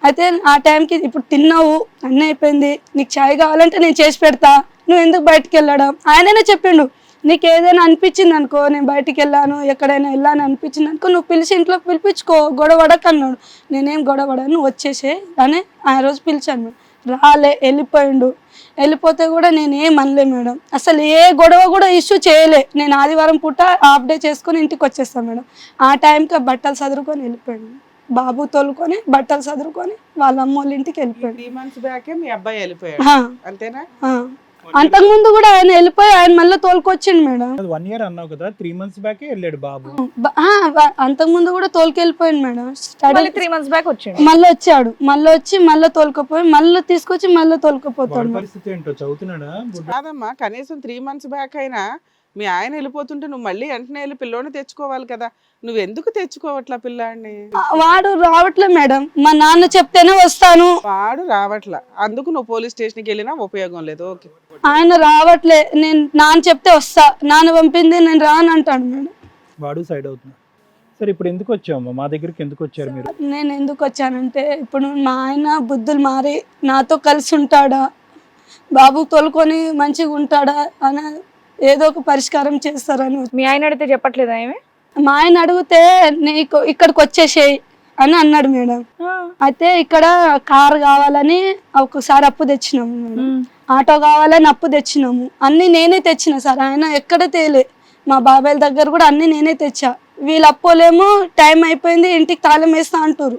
అయితే ఆ టైంకి ఇప్పుడు తిన్నావు, అన్నీ అయిపోయింది, నీకు చాయ్ కావాలంటే నేను చేసి పెడతా, నువ్వు ఎందుకు బయటికి వెళ్ళడం? ఆయననే చెప్పిండు, నీకు ఏదైనా అనిపించింది అనుకో, నేను బయటికి వెళ్ళాను, ఎక్కడైనా వెళ్ళాను అనిపించింది అనుకో, నువ్వు పిలిచి ఇంట్లోకి పిలిపించుకో, గొడవడక అన్నాడు. నేనేం గొడవడాను, నువ్వు వచ్చేసే అని ఆ రోజు పిలిచాను మేడం. రాలే, వెళ్ళిపోయిండు. వెళ్ళిపోతే కూడా నేను ఏం అనలే మేడం, అసలు ఏ గొడవ కూడా ఇష్యూ చేయలే. నేను ఆదివారం పూట హాఫ్ డే చేసుకొని ఇంటికి వచ్చేస్తాను మేడం. ఆ టైంకి బట్టలు సదురుకొని వెళ్ళిపోయాడు, బాబు తోలుకొని బట్టలు సదురుకొని వాళ్ళ అమ్మ వాళ్ళ ఇంటికి వెళ్ళిపోయాడు. 3 months బ్యాకే మీ అబ్బాయి వెళ్ళిపోయాడు, అంతేనా? అంతకుముందు కూడా ఆయన వెళ్ళిపోయి ఆయన మళ్ళీ తోలుకొచ్చిండు మేడం. 1 year అన్నావు కదా, 3 months బ్యాకే వెళ్ళాడు బాబు. అంతకుముందు కూడా తోలుకెళ్ళిపోయాడు మేడం. 3 months బ్యాక్ వచ్చాడు, మళ్ళీ వచ్చాడు, మళ్ళీ వచ్చి మళ్ళీ తోలుకపోయి మళ్ళీ తీసుకొచ్చి మళ్ళీ తోలుకపోతాడు. పరిస్థితి ఏంటో చదువుతున్నాడా? కాదమ్మా, కనీసం 3 months బ్యాక్ అయినా మీ ఆయన వెళ్ళిపోతుంటే నువ్వు మళ్ళీ వెంటనే వెళ్ళి పిల్లోని తెచ్చుకోవాలి కదా, నువ్వు ఎందుకు తెచ్చుకోవట్లా పిల్లాడిని? వాడు రావట్లే మేడం, మా నాన్న చెప్తేనే వస్తాను. వాడు రావట్లా, అందుకు నువ్వు పోలీస్ స్టేషన్కి వెళ్ళినా ఉపయోగం లేదు. ఓకే, ఆయన రావట్లే, నేను నాన్న చెప్తే వస్తా, నాన్న పంపింది నేను రాను అంటాడు మేడం. వాడు సైడ్ అవుతున్నాడు. సరే, ఇప్పుడు ఎందుకు వచ్చావు మా దగ్గరికి? ఎందుకు వచ్చారు మీరు? నేను ఎందుకు వచ్చానంటే, ఇప్పుడు మా ఆయన బుద్ధులు మారి నాతో కలిసి ఉంటాడా, బాబు తోలుకొని మంచిగా ఉంటాడా అని ఏదో ఒక పరిష్కారం చేస్తారని. మీ ఆయన అడిగితే చెప్పట్లేదా ఏమి? మా ఆయన అడిగితే నీకు ఇక్కడికి వచ్చేసేయి అని అన్నాడు మేడం. అయితే ఇక్కడ కారు కావాలని ఒకసారి అప్పు తెచ్చినాము మేడం, ఆటో కావాలని అప్పు తెచ్చినాము, అన్ని నేనే తెచ్చిన సార్, ఆయన ఎక్కడ తేలే. మా బాబాయ్ దగ్గర కూడా అన్ని నేనే తెచ్చా. వీళ్ళు అప్పోలేమో టైం అయిపోయింది ఇంటికి తాళం వేస్తా అంటారు.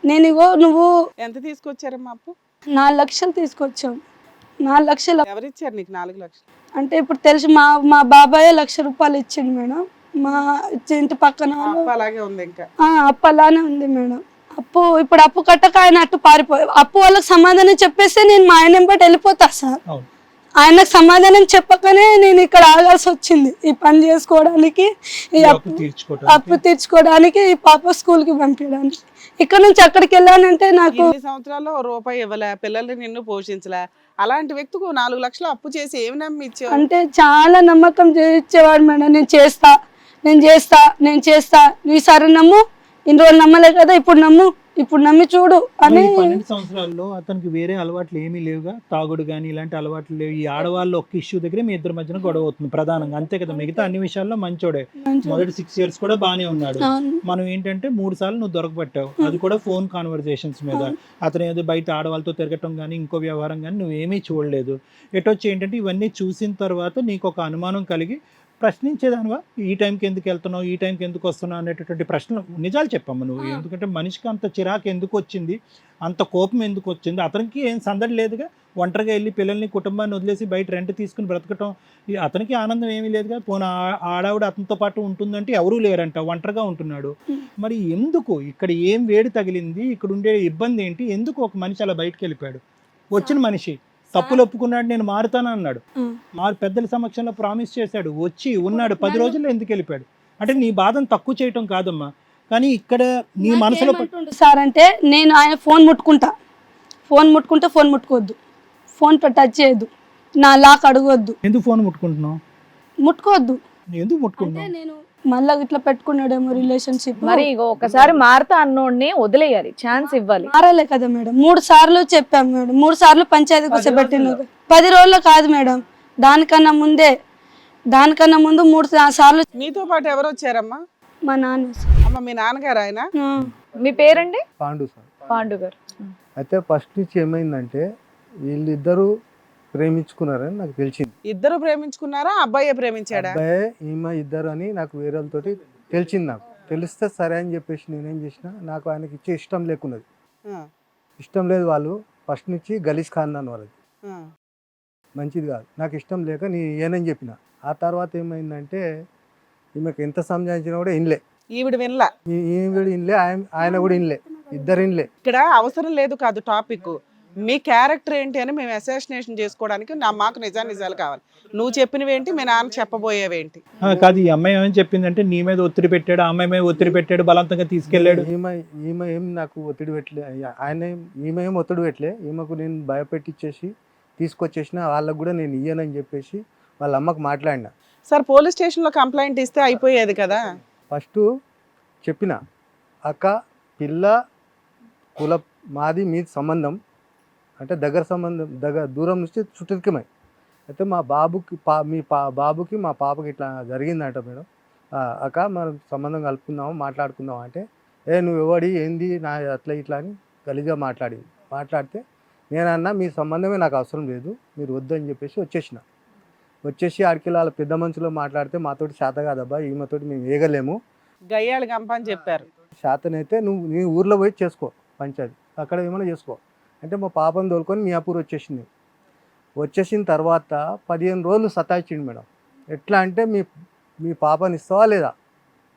నేను ఇగో నువ్వు ఎంత తీసుకొచ్చారమ్మా అప్పు? 4 లక్షలు తీసుకొచ్చాం. 4 లక్షలు ఎవరిచ్చారు నీకు 4 లక్షలు? అంటే ఇప్పుడు తెలిసి మా బాబాయ్ 1,00,000 రూపాయలు ఇచ్చిండు మేడం. మా ఇంటి పక్కన వాళ్ళు అప్పు అలాగే ఉంది ఇంకా. అప్పు అలానే ఉంది మేడం. ఇప్పుడు అప్పు కట్టక ఆయన అట్టు పారిపోయి అప్పు వాళ్ళకి సమాధానం చెప్పేస్తే నేను మా ఆయన వెంబడి వెళ్ళిపోతా సార్. అవును. ఆయనకు సమాధానం చెప్పకనే నేను ఇక్కడ ఆగాల్సి వచ్చింది ఈ పని చేసుకోవడానికి, ఈ అప్పు తీర్చుకోవడానికి, ఈ పాప స్కూల్కి పంపించడానికి. ఇక్కడ నుంచి అక్కడికి వెళ్ళానంటే నాకు ఇన్ని సంవత్సరాల్లో ఓ రూపాయి ఇవ్వలే, పిల్లల్ని నిన్ను పోషించలే, అలాంటి వ్యక్తికి 4 లక్షలు అప్పు చేసి ఏమి నమ్మి ఇచ్చావు? అంటే చాలా నమ్మకం ఇచ్చేవాడు మేడం. నేను చేస్తా నీ సరే నమ్ము, ఇన్ని రోజులు నమ్మలే కదా ఇప్పుడు నమ్మి చూడు అని. 12 సంవత్సరాల్లో అతనికి వేరే అలవాట్లు ఏమీ లేవుగా, తాగుడు కానీ ఇలాంటి అలవాట్లు లేవు. ఈ ఆడవాళ్ళు ఒక్క ఇష్యూ దగ్గర మీ ఇద్దరి మధ్యన గొడవ అవుతుంది ప్రధానంగా, అంతే కదా? మిగతా అన్ని విషయాల్లో మంచోడే. మొదటి 6 years కూడా బానే ఉన్నాడు. మనం ఏంటంటే 3 సార్లు నువ్వు దొరకబట్టావు, అది కూడా ఫోన్ కాన్వర్జేషన్స్ మీద. అతను ఏదో బయట ఆడవాళ్ళతో తిరగటం కానీ ఇంకో వ్యవహారం కానీ నువ్వేమీ చూడలేదు. ఎటొచ్చి ఏంటంటే ఇవన్నీ చూసిన తర్వాత నీకు ఒక అనుమానం కలిగి ప్రశ్నించేదానివా? ఈ టైంకి ఎందుకు వెళ్తున్నావు, ఈ టైంకి ఎందుకు వస్తున్నావు అనేటటువంటి ప్రశ్నలు నిజాలు చెప్పమ్మా నువ్వు. ఎందుకంటే మనిషికి అంత చిరాకు ఎందుకు వచ్చింది, అంత కోపం ఎందుకు వచ్చింది? అతనికి ఏం సందడి లేదుగా, ఒంటరిగా వెళ్ళి పిల్లల్ని కుటుంబాన్ని వదిలేసి బయట రెంట్ తీసుకుని బ్రతకటం. అతనికి ఆనందం ఏమీ లేదుగా. పోనీ ఆడావిడ అతనితో పాటు ఉంటుందంటే ఎవరూ లేరంట, ఒంటరిగా ఉంటున్నాడు. మరి ఎందుకు ఇక్కడ ఏం వేడి తగిలింది, ఇక్కడ ఉండే ఇబ్బంది ఏంటి, ఎందుకు ఒక మనిషి అలా బయటకు వెళ్ళిపోయాడు? వచ్చిన మనిషి తప్పులు ఒప్పుకున్నాడు, నేను మారుతాను అన్నాడు, పెద్దల సమక్షంలో ప్రామిస్ చేశాడు, వచ్చి ఉన్నాడు, 10 రోజుల్లో ఎందుకు వెళ్ళిపోయాడు? అంటే నీ బాధను తక్కువ చేయటం కాదమ్మా, కానీ ఇక్కడ నీ మనసులో సార్ అంటే నేను ఆయన ఫోన్ ముట్టుకుంటే ఫోన్ ముట్టుకోవద్దు, ఫోన్ టచ్ చేయొద్దు, నా లాక్ అడగొద్దు. ఎందుకు ఫోన్ ముట్టుకుంటున్నావు? ముట్టుకోవద్దు. ఎందుకు ముట్టుకుంటున్నావు? నేను మళ్ళీ ఇట్లా పెట్టుకున్నాడేమో రిలేషన్షిప్. మరి ఒకసారి మారుతా అన్నోడిని వదిలేయాలి, ఛాన్స్ ఇవ్వాలి. మారాలే కదా మేడం. 3 సార్లు చెప్పాం మేడం, 3 సార్లు పంచాయతీ కూర్చోబెట్టిన 10 రోజుల్లో కాదు మేడం, దానికన్నా ముందు 3 సార్లు. మీతో పాటు ఎవరు వచ్చారమ్మా? మా నాన్న. అమ్మ మీ నాన్నగారు ఆయన? మీ పేరండి? పాండు సార్. పాండు గారు. అయితే ఫస్ట్ నుంచి ఏమైందంటే వీళ్ళిద్దరూ ప్రేమించుకున్నారని నాకు తెలిసింది. ఇద్దరు ప్రేమించుకున్నారా? అబ్బాయే ప్రేమించాడా? అబ్బాయి ఈమె ఇద్దరు అని నాకు వేరే వాళ్ళతోటి తెలిసింది. నాకు తెలిస్తే సరే అని చెప్పేసి నేనేం చేసిన, నాకు ఆయనకి ఇచ్చే ఇష్టం లేకున్నది. ఇష్టం లేదు, వాళ్ళు ఫస్ట్ నుంచి గలీజ్ ఖాందాన్ వాళ్ళది, మంచిది కాదు. నాకు ఇష్టం లేక నేను ఏనని చెప్పిన. ఆ తర్వాత ఏమైందంటే ఈమెకు ఎంత సంజాయించినా కూడా ఇన్లే, ఈవిడ వినలా, ఈవిడ ఇన్లే, ఆయన కూడా ఇన్లే, ఇద్దరు ఇన్లే. ఇక్కడ అవసరం లేదు కాదు టాపిక్, మీ క్యారెక్టర్ ఏంటి అని మేము అసాసినేషన్ చేసుకోవడానికి మాకు నిజాలు కావాలి. నువ్వు చెప్పినవేంటి, మీ నాన్న చెప్పబోయేవేంటి? కాదు, ఈ అమ్మాయి ఏమని చెప్పిందంటే నీ మీద ఒత్తిడి పెట్టాడు, ఆ అమ్మాయి మీద ఒత్తిడి పెట్టాడు, బలవంతంగా తీసుకెళ్ళాడు. ఈమె ఏం నాకు ఒత్తిడి పెట్టలే, ఈమె ఏం ఒత్తిడి పెట్టలే. ఈమెకు నేను భయపెట్టించేసి తీసుకొచ్చేసిన, వాళ్ళకు కూడా నేను ఇయ్యనని చెప్పేసి వాళ్ళ అమ్మకు మాట్లాడినా. సార్ పోలీస్ స్టేషన్లో కంప్లైంట్ ఇస్తే అయిపోయేది కదా. ఫస్ట్ చెప్పిన, అక్క పిల్ల కుల మాది మీ సంబంధం అంటే దగ్గర సంబంధం, దూరం నుంచి చుట్టరికమై. అయితే మా బాబుకి బాబుకి మా పాపకి ఇట్లా జరిగిందంట మేడం. అక్క మనం సంబంధం కలుపుకుందాము, మాట్లాడుకుందాం అంటే, నువ్వు ఎవడి ఏంది నా అట్లా ఇట్లా అని గలీజ్గా మాట్లాడితే నేనన్నా మీ సంబంధమే నాకు అవసరం లేదు, మీరు వద్దు అని చెప్పేసి వచ్చేసి ఆడికి వాళ్ళ పెద్ద మనుషులో మాట్లాడితే మాతోటి శాత కాదబ్బా, ఈమెతోటి మేము వేయగలేము, గయ్యాళి గంప అని చెప్పారు. శాతనైతే నీ ఊర్లో పోయి చేసుకో, పంచాయతీ అక్కడ ఏమైనా చేసుకో అంటే మా పాపను తోలుకొని మియాపూర్ వచ్చేసిన తర్వాత 15 రోజులు సతాయించిండు మేడం. ఎట్లా అంటే మీ పాపని ఇస్తావా లేదా,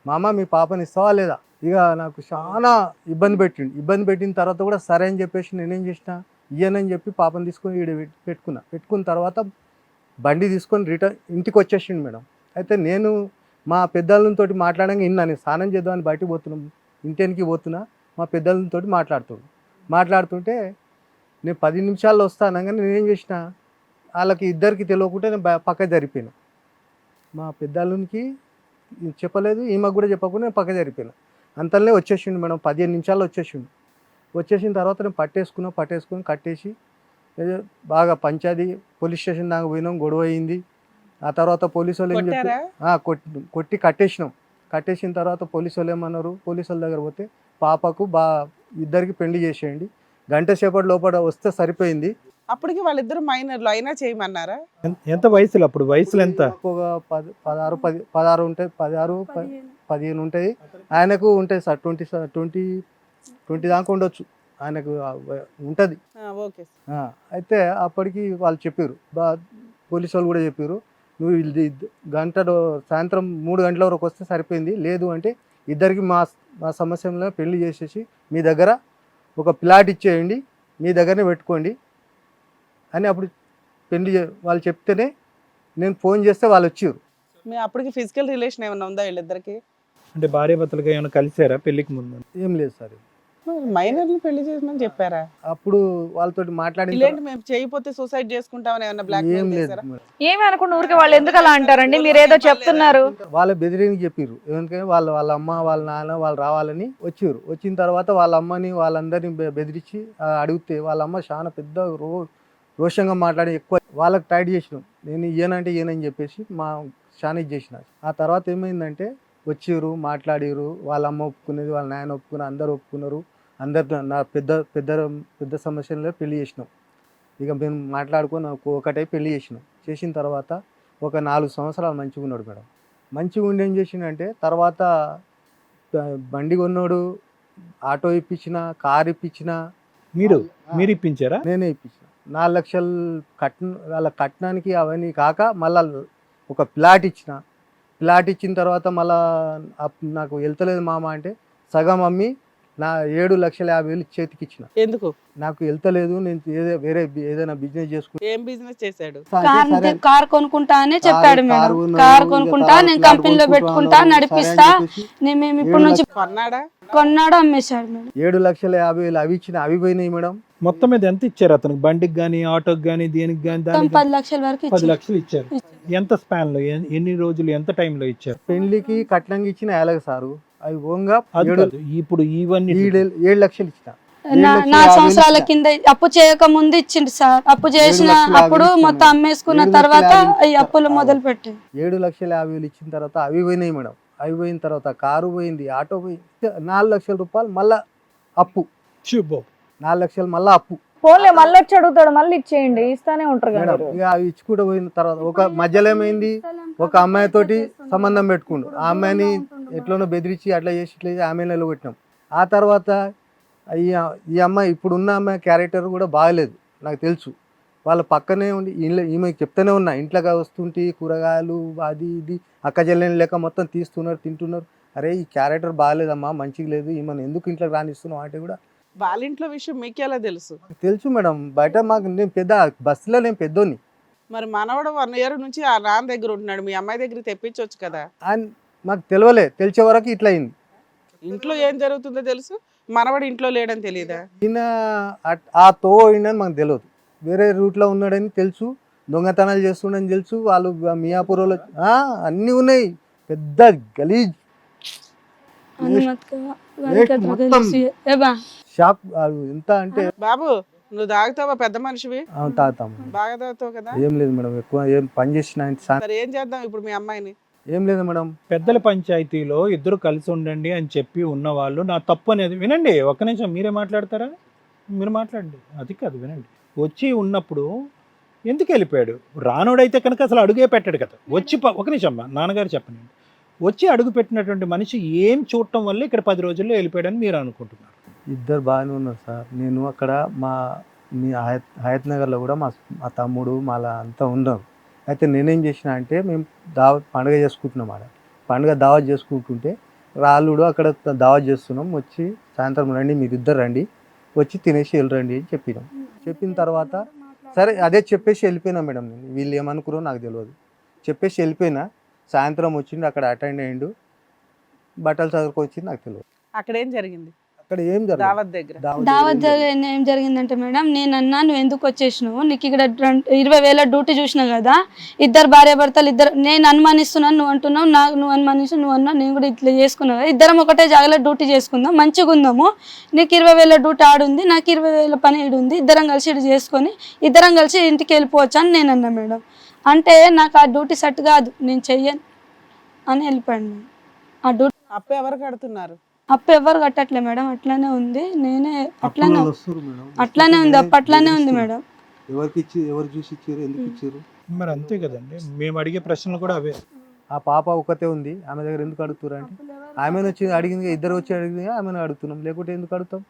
మామ మీ పాపని ఇస్తావా లేదా. ఇక నాకు చాలా ఇబ్బంది పెట్టిన తర్వాత కూడా సరే అని చెప్పేసి నేనేం చేసిన, ఇయ్యనని చెప్పి పాపని తీసుకొని ఈడ పెట్టుకున్న తర్వాత బండి తీసుకొని రిటర్న్ ఇంటికి వచ్చేసిండు మేడం. అయితే నేను మా పెద్దలతో మాట్లాడంగా నేను స్నానం చేద్దామని బయటకు పోతున్నాం, ఇంటికి పోతున్నా, మా పెద్దలతో మాట్లాడుతుంటే నేను 10 నిమిషాల్లో వస్తాను కానీ నేనేం చేసిన, వాళ్ళకి ఇద్దరికి తెలియకుంటే నేను పక్క జరిపోయాను. మా పెద్దలకి చెప్పలేదు, ఈమెకు కూడా చెప్పకుండా నేను పక్క జరిపోయాను. అంతలోనే వచ్చేసిండు మేడం, 15 నిమిషాల్లో వచ్చేసిన తర్వాత నేను పట్టేసుకుని కట్టేసి బాగా పంచాయతీ పోలీస్ స్టేషన్ దాకా పోయినాం, గొడవ అయింది. ఆ తర్వాత పోలీసు వాళ్ళు ఏం చెప్పి కొట్టి కట్టేసిన తర్వాత పోలీసు వాళ్ళు ఏమన్నారు, పోలీసు వాళ్ళ దగ్గర పోతే పాపకు ఇద్దరికి పెళ్లి చేసేయండి, గంట సేపటి లోపల వస్తే సరిపోయింది. అప్పటికి వాళ్ళిద్దరు మైనర్లు అయినా చేయమన్నారా? ఎంత వయసులో అప్పుడు? వయసులో ఎంత? ఒక 16 ఉంటాయి, 15 ఉంటాయి. ఆయనకు ఉంటాయి సార్ 20 దాకా ఉండొచ్చు ఆయనకు ఉంటుంది. ఓకే. అయితే అప్పటికి వాళ్ళు చెప్పారు, పోలీసు వాళ్ళు కూడా చెప్పారు, నువ్వు సాయంత్రం 3 గంటల వరకు వస్తే సరిపోయింది, లేదు అంటే ఇద్దరికి మా సమస్యలో పెళ్లి చేసేసి మీ దగ్గర ఒక ప్లాట్ ఇచ్చేయండి, మీ దగ్గరనే పెట్టుకోండి అని అప్పుడు వాళ్ళు చెప్తేనే నేను ఫోన్ చేస్తే వాళ్ళు వచ్చారు. మీ అప్పటికి ఫిజికల్ రిలేషన్ ఏమైనా ఉందా వీళ్ళిద్దరికి? అంటే భార్య భర్తలుగా ఏమైనా కలిసారా పెళ్లికి ముందు? ఏం లేదు సార్. మైనర్లు పెళ్లి చేసినని చెప్పారా? అప్పుడు వాళ్ళతో మాట్లాడి ఇలాంటి మేము చేయకపోతే సూసైడ్ చేసుకుంటామని ఏమన్నా బ్లాక్ ఏం మెయిల్ లేదు చేశారా? మేడం. ఏమి అనుకుంటే ఊరికే వాళ్ళు ఎందుకు అలా అంటారండి? మీరేదో చెప్తున్నారు. వాళ్ళ బెదిరించి చెప్పారు, ఎందుకంటే వాళ్ళ అమ్మ వాళ్ళ నాన్న వాళ్ళు రావాలని వచ్చారు. వచ్చిన తర్వాత వాళ్ళ అమ్మని వాళ్ళందరినీ బెదిరించి అడిగితే వాళ్ళ అమ్మ చాలా పెద్ద రోషంగా మాట్లాడి ఎక్కువ వాళ్ళకి టైట్ చేసినాం. నేను ఇయ్యనంటే ఇయ్యనని చెప్పేసి చాలా ఇది చేసిన. ఆ తర్వాత ఏమైందంటే వచ్చారు, మాట్లాడారు, వాళ్ళ అమ్మ ఒప్పుకునేది, వాళ్ళ నాయన ఒప్పుకున్నారు, అందరు ఒప్పుకున్నారు. అందరు నా పెద్ద సమస్యల్లో పెళ్లి చేసినాం. ఇక మేము మాట్లాడుకొని ఒకటే పెళ్లి చేసినాం. చేసిన తర్వాత ఒక 4 సంవత్సరాలు మంచిగా ఉన్నాడు మేడం. మంచిగా ఉండి ఏం చేసిండంటే తర్వాత బండి కొన్నాడు, ఆటో ఇప్పించిన, కారు ఇప్పించిన. మీరు ఇప్పించారా? నేనే ఇప్పించిన. 4 లక్షలు వాళ్ళ కట్నానికి అవన్నీ కాక మళ్ళా ఒక ప్లాట్ ఇచ్చిన. ప్లాట్ ఇచ్చిన తర్వాత మళ్ళా నాకు వెళ్తలేదు మామ అంటే సగం అమ్మి నా 7,50,000 చేతికి ఇచ్చిన. ఎందుకు? నాకు వెళ్తలేదు, నేను వేరే ఏదైనా బిజినెస్ చేసుకుంటా. ఏం బిజినెస్ చేశాడు? కార్ కొనుక్కుంటా అని చెప్పాడు మేడం. కార్ కొనుక్కుంటా, నేను కంపెనీలో పెట్టుకుంటా, నడిపిస్తా, మేము ఇప్పుడు నుంచి కొన్నాడు, అమ్మేశాడు మేడం. 7,50,000 అవి ఇచ్చిన, అవి పోయినాయి మేడం. మొత్తం మీద ఎంత ఇచ్చారు అతనికి? బండికి కానీ, ఆటోకి కానీ, దేనికి కానీ? 10 లక్షల వరకు 10 లక్షలు ఇచ్చారు. ఎంత స్పాన్ లో, ఎన్ని రోజులు, ఎంత టైంలో ఇచ్చారు? పెళ్లికి కట్నంగా ఇచ్చిన ఎలాగ సారు, అవి ఓంగా ఇప్పుడు ఇవన్నీ 7 లక్షలు ఇచ్చిన. 4 సంవత్సరాల కింద అప్పు చేయక ముందు ఇచ్చిండు సార్. అప్పు చేసిన అప్పుడు మొత్తం అమ్మేసుకున్న తర్వాత ఈ అప్పులు మొదలు పెట్టాయి. 7,50,000 ఇచ్చిన తర్వాత అవి పోయినాయి మేడం. అవి పోయిన తర్వాత కారు పోయింది, ఆటో పోయింది. 4 లక్షల రూపాయలు మళ్ళా అప్పు. 4 లక్షలు మళ్ళా అప్పు. పోన్లే, మళ్ళీ వచ్చి అడుగుతాడు, మళ్ళీ ఇచ్చేయండి, ఇస్తానే ఉంటారు కదా. ఇక అవి ఇచ్చుకుంటూ పోయిన తర్వాత ఒక మధ్యలో ఏమైంది, ఒక అమ్మాయితోటి సంబంధం పెట్టుకుండు. ఆ అమ్మాయిని ఎట్లనో బెదిరించి అట్లా చేసి ఇట్లా ఆమెను నిలబెట్టినాం. ఆ తర్వాత ఈ అమ్మాయి, ఇప్పుడున్న అమ్మాయి క్యారెక్టర్ కూడా బాగలేదు నాకు తెలుసు. వాళ్ళ పక్కనే ఉండి ఈమెకి చెప్తూనే ఉన్నా, ఇంట్లోకి వస్తుంటే కూరగాయలు అది ఇది అక్క చెల్లెని లేక మొత్తం తీస్తున్నారు, తింటున్నారు. అరే ఈ క్యారెక్టర్ బాగాలేదమ్మా, మంచిగా లేదు, ఈమెను ఎందుకు ఇంట్లోకి రానిస్తున్నావు అంటే కూడా. వాళ్ళ ఇంట్లో విషయం మీకు ఎలా తెలుసు? తెలుసు మేడం, బయట మాకు నేను పెద్ద బస్సులో నేను పెద్దోని. మరి మనవడు 1 year నుంచి ఆ నాన్న దగ్గర ఉంటున్నాడు, మీ అమ్మాయి దగ్గర తెప్పించవచ్చు కదా. అని మాకు తెలియలే, తెలిసే వరకు ఇట్లా అయింది. ఇంట్లో ఏం జరుగుతుందో తెలుసు, మనవడు ఇంట్లో లేడని తెలియదా? ఈయన ఆ తో అయిందని మాకు తెలియదు, వేరే రూట్లో ఉన్నాడని తెలుసు, దొంగతనాలు చేస్తుండని తెలుసు. వాళ్ళు మియాపూర్లో అన్నీ ఉన్నాయి, పెద్ద గలీజ్ షాప్. ఎంత అంటే బాబు నువ్వు తాగుతావా? పెద్ద మనిషివి, తాగుతాం. బాగా తాగుతావు కదా. ఏం లేదు మేడం, ఎక్కువ ఏం పని చేసిన మరి ఏం చేద్దాం ఇప్పుడు మీ అమ్మాయిని? ఏం లేదు మేడం. పెద్దల పంచాయతీలో ఇద్దరు కలిసి ఉండండి అని చెప్పి ఉన్నవాళ్ళు నా తప్పు అనేది వినండి. ఒక్క నిమిషం మీరే మాట్లాడతారా? మీరు మాట్లాడండి, అది కాదు వినండి. వచ్చి ఉన్నప్పుడు ఎందుకు వెళ్ళిపోయాడు? రానోడైతే కనుక అసలు అడుగే పెట్టాడు కదా. వచ్చి ఒక నిమిషం అమ్మా, నాన్నగారు చెప్పండి. వచ్చి అడుగు పెట్టినటువంటి మనిషి ఏం చూడటం వల్ల ఇక్కడ 10 రోజుల్లో వెళ్ళిపోయాడని మీరు అనుకుంటున్నారు? ఇద్దరు బాగానే ఉన్నారు సార్. నేను అక్కడ మీ హయత్ నగర్లో కూడా మా తమ్ముడు మాలా అంతా ఉన్నారు. అయితే నేనేం చేసిన అంటే, మేము పండుగ చేసుకుంటున్నాం, ఆడ పండుగ దావత్ చేసుకుంటుంటే రాళ్ళుడు అక్కడ దావత్ చేస్తున్నాం, వచ్చి సాయంత్రం రండి, మీరు ఇద్దరు రండి, వచ్చి తినేసి వెళ్ళరండి అని చెప్పినాం. చెప్పిన తర్వాత సరే అదే చెప్పేసి వెళ్ళిపోయినా మేడం. నేను వీళ్ళు ఏమనుకున్నారో నాకు తెలియదు, చెప్పేసి వెళ్ళిపోయినా. సాయంత్రం వచ్చిండు, అక్కడ అటెండ్ అయ్యిండు, బట్టలు చదువుకొచ్చింది, నాకు తెలియదు. అక్కడ ఏం జరిగింది? అక్కడ ఏం జరిగింది దావత్ ఏం జరిగిందంటే మేడం, నేను అన్నా నువ్వు ఎందుకు వచ్చేసినావు, నీకు ఇక్కడ 20,000 డ్యూటీ చూసినా కదా, ఇద్దరు భార్య భర్తలు, ఇద్దరు నేను అనుమానిస్తున్నాను, నువ్వు అంటున్నావు, నువ్వు అనుమానిస్తు, నువ్వు అన్నా, నేను కూడా ఇట్లా చేసుకున్నావు, ఇద్దరం ఒకటే జాగాలో డ్యూటీ చేసుకుందాం, మంచిగా ఉందాము, నీకు 20,000 డ్యూటీ ఆడుంది, నాకు 20,000 పని ఈడుంది, ఇద్దరం కలిసి ఇటు చేసుకొని ఇద్దరం కలిసి ఇంటికి వెళ్ళిపోవచ్చు అని నేను అన్నా మేడం. అంటే నాకు ఆ డ్యూటీ సెట్ కాదు, నేను చెయ్యను అని వెళ్ళిపోయాను. ఆ డ్యూటీ అప్పు ఎవరు కడుతున్నారు? అప్పు ఎవరు కట్టట్లే మేడం, అట్లానే ఉంది. నేనే అట్లానే ఉంది, అప్పట్లానే ఉంది మేడం. ఎవరు చూసి ఇచ్చారు, ఎందుకు ఇచ్చారు? మరి అంతే కదండి, మేము అడిగే ప్రశ్నలు కూడా అవే. ఆ పాప ఒకతే ఉంది, ఆమె దగ్గర ఎందుకు అడుగుతారు అంటే ఆమెను వచ్చి అడిగింది, ఇద్దరు వచ్చి అడిగింది, ఆమెను అడుగుతున్నాం, లేకుంటే ఎందుకు అడుగుతాం?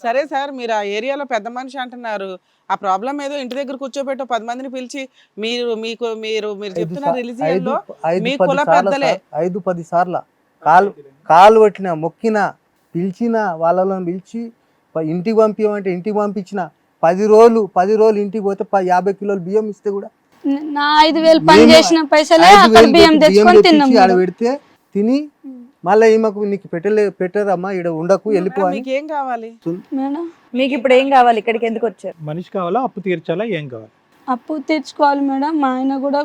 సరే సార్, మీరు ఆ ఏరియాలో పెద్ద మనిషి అంటున్నారు, ఆ ప్రాబ్లం ఏదో ఇంటి దగ్గర కూర్చోబెట్టి 10 మందిని పిలిచి మీరు మీకు మీరు మీరు చెప్తున్న రిలీజియన్ లో మీ కుల పెద్దలే 5-10 సార్లు కాలు పట్టిన, మొక్కిన, పిలిచిన, వాళ్ళని పిలిచి ఇంటికి పంపించమంటే ఇంటికి పంపించిన 10 రోజులు ఇంటికి పోతే 50 కిలోలు బియ్యం ఇస్తే కూడా నా 5,000 పని చేసిన పైసలే అక్కడ బియ్యం తెచ్చుకొని తిన్నాం. ఆడ పెడితే తిని మళ్ళీ ఈమెకు నీకు పెట్టరమ్మా, ఇక్కడ ఉండకు, వెళ్ళిపో అని. మీకు ఏం కావాలి? మేడం మీకు ఇప్పుడు ఏం కావాలి? ఇక్కడికి ఎందుకు వచ్చారు? మనిషి కావాలా, అప్పు తీర్చాలా, ఏం కావాలి? అప్పు తీర్చుకోవాలి మేడం. మా ఆయన కూడా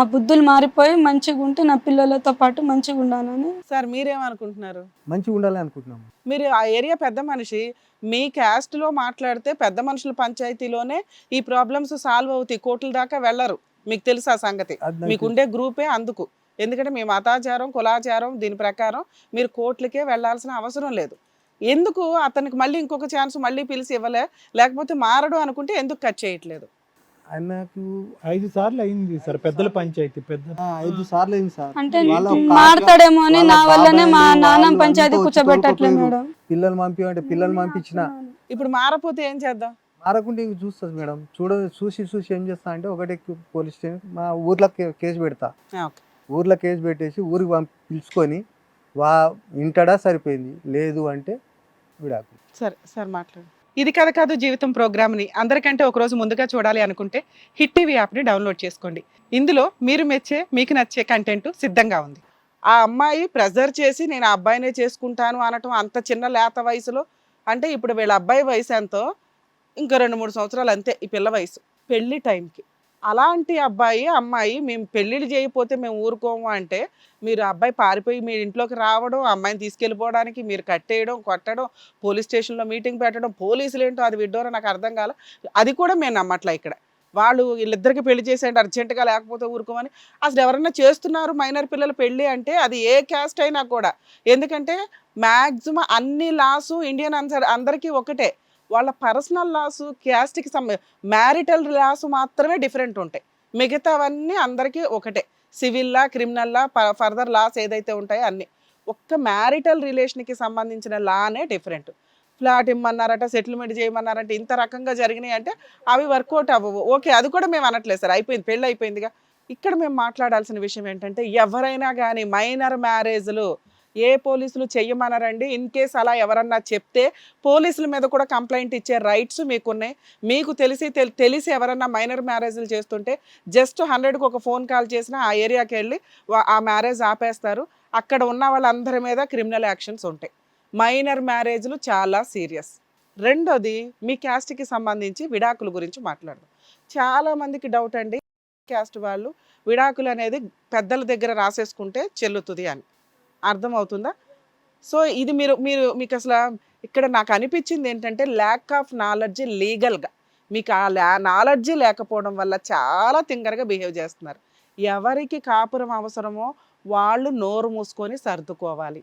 ఆ బుద్ధులు మారిపోయి మంచిగా ఉంటే నా పిల్లలతో పాటు మంచిగా ఉండాలని. సార్ మీరేమనుకుంటున్నారు? మంచిగా ఉండాలి అనుకుంటున్నాము. మీరు ఆ ఏరియా పెద్ద మనిషి, మీ క్యాస్ట్ లో మాట్లాడితే పెద్ద మనుషుల పంచాయతీలోనే ఈ ప్రాబ్లమ్స్ సాల్వ్ అవుతాయి, కోర్టుల దాకా వెళ్ళరు. మీకు తెలుసు ఆ సంగతి, మీకుండే గ్రూపే అందుకు. ఎందుకంటే మీ మతాచారం, కులాచారం దీని ప్రకారం మీరు కోర్టులకే వెళ్ళాల్సిన అవసరం లేదు. ఎందుకు అతనికి మళ్ళీ ఇంకొక ఛాన్స్ మళ్ళీ పిలిచి ఇవ్వలే, లేకపోతే మారడు అనుకుంటే ఎందుకు కట్ చేయట్లేదు? ఆయనకు 5 సార్లు అయింది సార్, పెద్దల పంచాయతీ పెద్ద 5 సార్లు అయింది సార్. అంటే వాళ్ళ మారతాడేమో అని నా వల్లనే మా బాబాయ్ నాన్న వాళ్ళు పంచాయతీ అంతా కూర్చోబెట్టట్లే వచ్చి మేడం. పిల్లలు పంపించమంటే పిల్లలు పంపించిన, ఇప్పుడు మారపోతే ఏం చేద్దాం? మారకుంటే ఇంక చూస్తుంది మేడం. చూసి ఏం చేస్తా అంటే ఒకటే పోలీస్ స్టేషన్ మా ఊర్లో కేసు పెడతా. ఓకే. ఊర్లో కేసు పెట్టేసి ఊరికి పిలుచుకొని ఇంటడా సరిపోయింది, లేదు అంటే విడాకు. సరే సార్ మాట్లాడు. ఇది కథ కాదు జీవితం ప్రోగ్రామ్ని అందరికంటే ఒక రోజు ముందుగా చూడాలి అనుకుంటే హిట్ టీవీ యాప్ని డౌన్లోడ్ చేసుకోండి. ఇందులో మీరు మెచ్చే, మీకు నచ్చే కంటెంట్ సిద్ధంగా ఉంది. ఆ అమ్మాయి ప్రెజర్ చేసి నేను ఆ అబ్బాయినే చేసుకుంటాను అనటం అంత చిన్న లేత వయసులో, అంటే ఇప్పుడు వీళ్ళ అబ్బాయి వయసు ఎంతో, ఇంకా 2-3 సంవత్సరాలు అంతే ఈ పిల్ల వయసు పెళ్లి టైంకి. అలాంటి అబ్బాయి అమ్మాయి మేము పెళ్ళిళ్ళు చేయకపోతే మేము ఊరుకోము అంటే, మీరు అబ్బాయి పారిపోయి మీ ఇంట్లోకి రావడం, అమ్మాయిని తీసుకెళ్ళిపోవడానికి మీరు కట్టేయడం, కొట్టడం, పోలీస్ స్టేషన్లో మీటింగ్ పెట్టడం, పోలీసులు ఏంటో అది విడ్డోరో నాకు అర్థం కాల. అది కూడా మేము నమ్మట్లే. ఇక్కడ వాళ్ళు వీళ్ళిద్దరికి పెళ్లి చేసేయండి అర్జెంటుగా, లేకపోతే ఊరుకోమని. అసలు ఎవరన్నా చేస్తున్నారు మైనర్ పిల్లలు పెళ్ళి అంటే అది ఏ క్యాస్ట్ అయినా కూడా. ఎందుకంటే మ్యాక్సిమం అన్ని లాసు ఇండియన్ అందరికీ ఒకటే, వాళ్ళ పర్సనల్ లాసు క్యాస్ట్కి మ్యారిటల్ లాసు మాత్రమే డిఫరెంట్ ఉంటాయి, మిగతావన్నీ అందరికీ ఒకటే. Civil law, criminal law, further laws ఏదైతే ఉంటాయో అన్నీ. ఒక్క మ్యారిటల్ రిలేషన్కి సంబంధించిన లానే డిఫరెంట్. ఫ్లాట్ ఇమ్మన్నారట, సెటిల్మెంట్ చేయమన్నారంటే ఇంత రకంగా జరిగినాయి అంటే అవి వర్కౌట్ అవ్వవు. ఓకే, అది కూడా మేము అనట్లేదు సార్, అయిపోయింది, పెళ్ళి అయిపోయిందిగా. ఇక్కడ మేము మాట్లాడాల్సిన విషయం ఏంటంటే, ఎవరైనా కానీ మైనర్ మ్యారేజ్లు ఏ పోలీసులు చెయ్యమన్నారండి? ఇన్ కేస్ అలా ఎవరన్నా చెప్తే పోలీసుల మీద కూడా కంప్లైంట్ ఇచ్చే రైట్స్ మీకున్నాయి. మీకు తెలిసి ఎవరన్నా మైనర్ మ్యారేజ్లు చేస్తుంటే జస్ట్ 100కి ఒక ఫోన్ కాల్ చేసినా ఆ ఏరియాకి వెళ్ళి ఆ మ్యారేజ్ ఆపేస్తారు. అక్కడ ఉన్న వాళ్ళందరి మీద క్రిమినల్ యాక్షన్స్ ఉంటాయి. మైనర్ మ్యారేజ్లు చాలా సీరియస్. రెండోది, మీ క్యాస్ట్కి సంబంధించి విడాకుల గురించి మాట్లాడదాం. చాలామందికి డౌట్ అండి, క్యాస్ట్ వాళ్ళు విడాకులు అనేది పెద్దల దగ్గర రాసేసుకుంటే చెల్లుతుంది అని. అర్థమవుతుందా? సో ఇది మీకు అసలు ఇక్కడ నాకు అనిపించింది ఏంటంటే, ల్యాక్ ఆఫ్ నాలెడ్జ్ లీగల్గా. మీకు ఆ నాలెడ్జ్ లేకపోవడం వల్ల చాలా తింగరగా బిహేవ్ చేస్తున్నారు. ఎవరికి కాపురం అవసరమో వాళ్ళు నోరు మూసుకొని సర్దుకోవాలి.